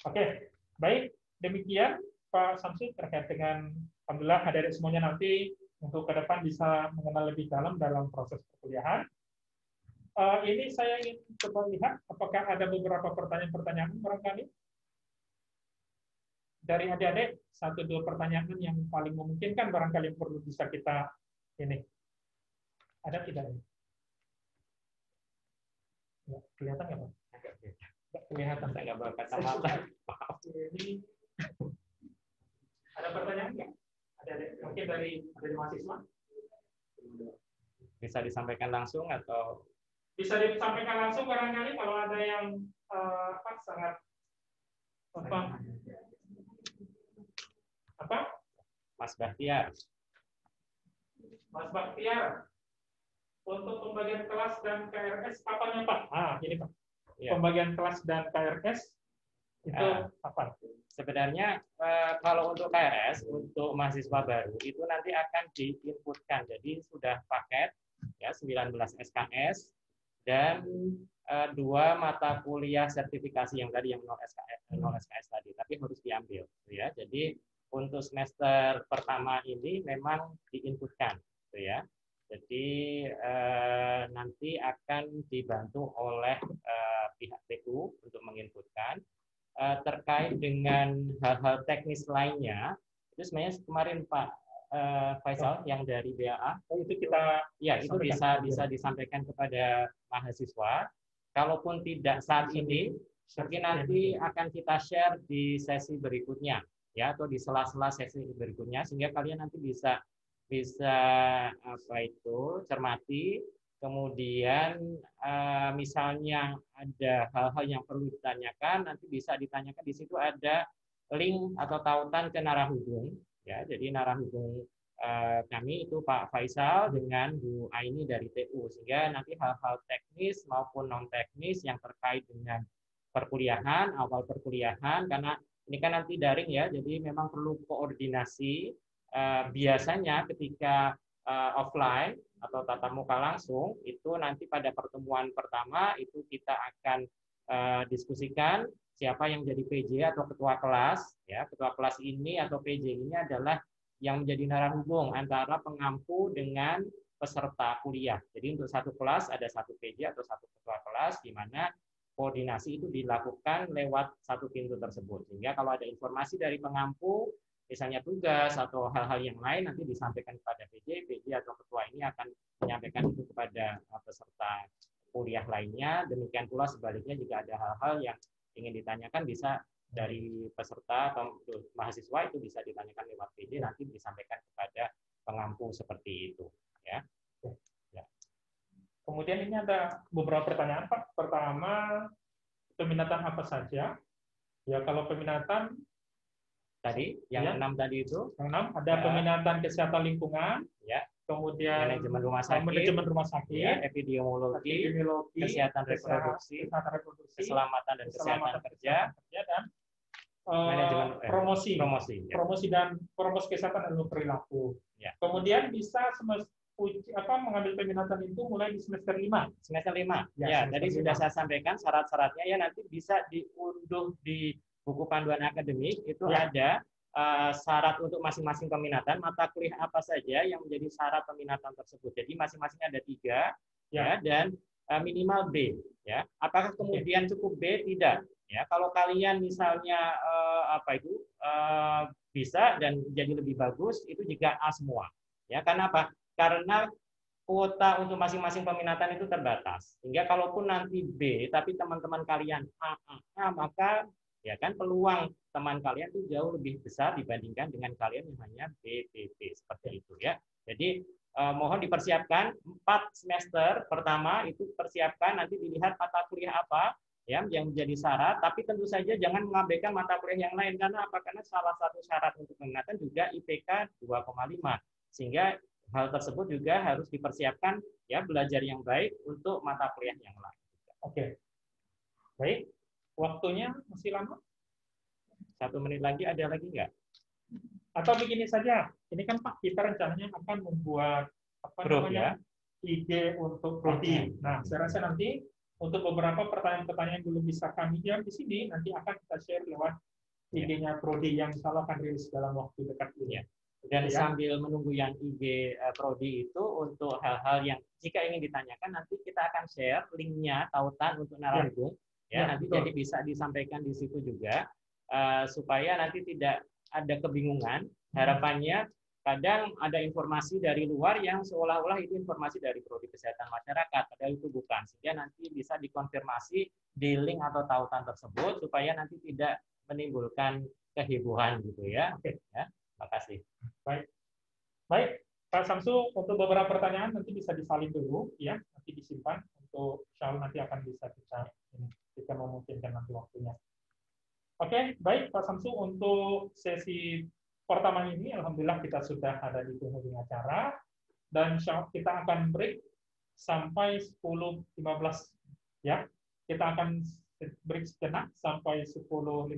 oke. Baik, demikian Pak Samsu terkait dengan alhamdulillah adik-adik semuanya nanti untuk ke depan bisa mengenal lebih dalam proses perkuliahan. Ini saya ingin coba lihat apakah ada beberapa pertanyaan-pertanyaan barangkali dari adik-adik, 1-2 pertanyaan yang paling memungkinkan barangkali perlu bisa kita ini. Ada tidak? Ya, kelihatan nggak Pak? Nggak kelihatan. Saya nggak bawa kacamata. Ini ada pertanyaan nggak? Ada mungkin dari mahasiswa? Bisa disampaikan langsung atau? Bisa disampaikan langsung barangkali kalau ada yang sangat Mas Bahtiar. Mas Bahtiar. Untuk pembagian kelas dan KRS kapan Pak? Ah, ini Pak. Ya. Pembagian kelas dan KRS itu apa? Sebenarnya kalau untuk KRS untuk mahasiswa baru itu nanti akan diinputkan. Jadi sudah paket ya 19 SKS dan 2 mata kuliah sertifikasi yang tadi yang 0 SKS tadi, tapi harus diambil ya. Jadi untuk semester pertama ini memang diinputkan ya. Jadi nanti akan dibantu oleh pihak TU untuk menginputkan terkait dengan hal-hal teknis lainnya. Itu sebenarnya kemarin Pak Faisal yang dari BAA itu kita itu bisa disampaikan kepada mahasiswa. Kalaupun tidak saat ini, mungkin nanti akan kita share di sesi berikutnya ya, atau di sela-sela sesi berikutnya, sehingga kalian nanti bisa cermati, kemudian misalnya ada hal-hal yang perlu ditanyakan, nanti bisa ditanyakan. Di situ ada link atau tautan ke narahubung ya. Jadi narahubung kami itu Pak Faisal dengan Bu Aini dari TU, sehingga nanti hal-hal teknis maupun non teknis yang terkait dengan perkuliahan, awal perkuliahan, karena ini kan nanti daring ya, jadi memang perlu koordinasi. Biasanya ketika offline atau tatap muka langsung itu nanti pada pertemuan pertama itu kita akan diskusikan siapa yang jadi PJ atau ketua kelas ya. Ketua kelas ini atau PJ ini adalah yang menjadi narahubung antara pengampu dengan peserta kuliah. Jadi untuk satu kelas ada satu PJ atau satu ketua kelas, di mana koordinasi itu dilakukan lewat satu pintu tersebut. Sehingga kalau ada informasi dari pengampu, misalnya tugas atau hal-hal yang lain, nanti disampaikan kepada PJ atau ketua ini akan menyampaikan itu kepada peserta kuliah lainnya. Demikian pula sebaliknya jika ada hal-hal yang ingin ditanyakan bisa dari peserta atau mahasiswa itu bisa ditanyakan lewat PJ, nanti disampaikan kepada pengampu seperti itu ya. Kemudian ini ada beberapa pertanyaan Pak. Pertama, peminatan apa saja? Ya kalau peminatan tadi yang ya, 6 tadi itu. Yang 6 ada peminatan kesehatan lingkungan, ya. Kemudian manajemen rumah sakit, ya, epidemiologi, kesehatan reproduksi, keselamatan dan kesehatan kerja, dan promosi dan promosi kesehatan dan perilaku. Ya. Kemudian bisa mengambil peminatan itu mulai di semester 5. Semester 5. Ya, tadi sudah saya sampaikan syarat-syaratnya ya, nanti bisa diunduh di buku panduan akademik itu ya. Ada syarat untuk masing-masing peminatan, mata kuliah apa saja yang menjadi syarat peminatan tersebut. Jadi masing-masing ada 3 ya, dan minimal B ya. Apakah kemudian cukup B? Tidak. Ya, kalau kalian misalnya bisa dan jadi lebih bagus itu jika A semua. Ya, karena apa? Karena kuota untuk masing-masing peminatan itu terbatas. Sehingga kalaupun nanti B tapi teman-teman kalian A, maka ya kan peluang teman kalian itu jauh lebih besar dibandingkan dengan kalian yang hanya B, seperti itu ya. Jadi mohon dipersiapkan 4 semester pertama itu persiapkan, nanti dilihat mata kuliah apa ya yang menjadi syarat, tapi tentu saja jangan mengabaikan mata kuliah yang lain. Karena apa? Karena salah satu syarat untuk peminatan juga IPK 2,5, sehingga hal tersebut juga harus dipersiapkan ya, belajar yang baik untuk mata kuliah yang lain. Oke. Baik. Waktunya masih lama? 1 menit lagi, ada lagi nggak? Atau begini saja, ini kan Pak, kita rencananya akan membuat grup ya, IG untuk prodi. Nah, saya rasa nanti untuk beberapa pertanyaan-pertanyaan yang belum bisa kami jawab di sini, nanti akan kita share lewat IG-nya prodi yang insya Allah akan rilis dalam waktu dekat ini. Dan sambil menunggu yang IG prodi itu, untuk hal-hal yang jika ingin ditanyakan, nanti kita akan share linknya, tautan untuk narahubung. Ya, nanti betul. Jadi bisa disampaikan di situ juga supaya nanti tidak ada kebingungan. Harapannya kadang ada informasi dari luar yang seolah-olah itu informasi dari prodi kesehatan masyarakat, padahal itu bukan. Sehingga nanti bisa dikonfirmasi di link atau tautan tersebut supaya nanti tidak menimbulkan kehebohan gitu ya. Oke. Ya, makasih. Baik, Pak Samsu, untuk beberapa pertanyaan nanti bisa disalin dulu ya, nanti disimpan untuk insya Allah nanti akan bisa kita memungkinkan nanti waktunya. Oke, baik Pak Samsu, untuk sesi pertama ini alhamdulillah kita sudah ada di penghujung acara dan kita akan break sampai 10.15 ya. Kita akan break sejenak sampai 10.15.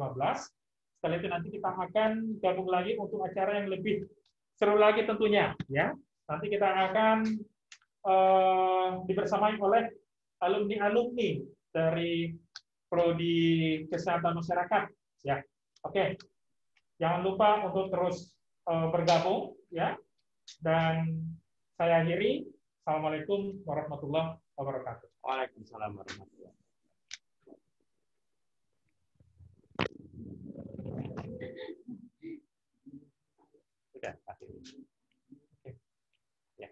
Setelah itu nanti kita akan gabung lagi untuk acara yang lebih seru lagi tentunya ya. Nanti kita akan dibersamai oleh alumni-alumni dari Prodi Kesehatan Masyarakat ya. Oke. Jangan lupa untuk terus bergabung ya. Dan saya akhiri. Assalamualaikum warahmatullahi wabarakatuh. Waalaikumsalam warahmatullahi wabarakatuh. Sudah, akhirnya. Oke. Ya.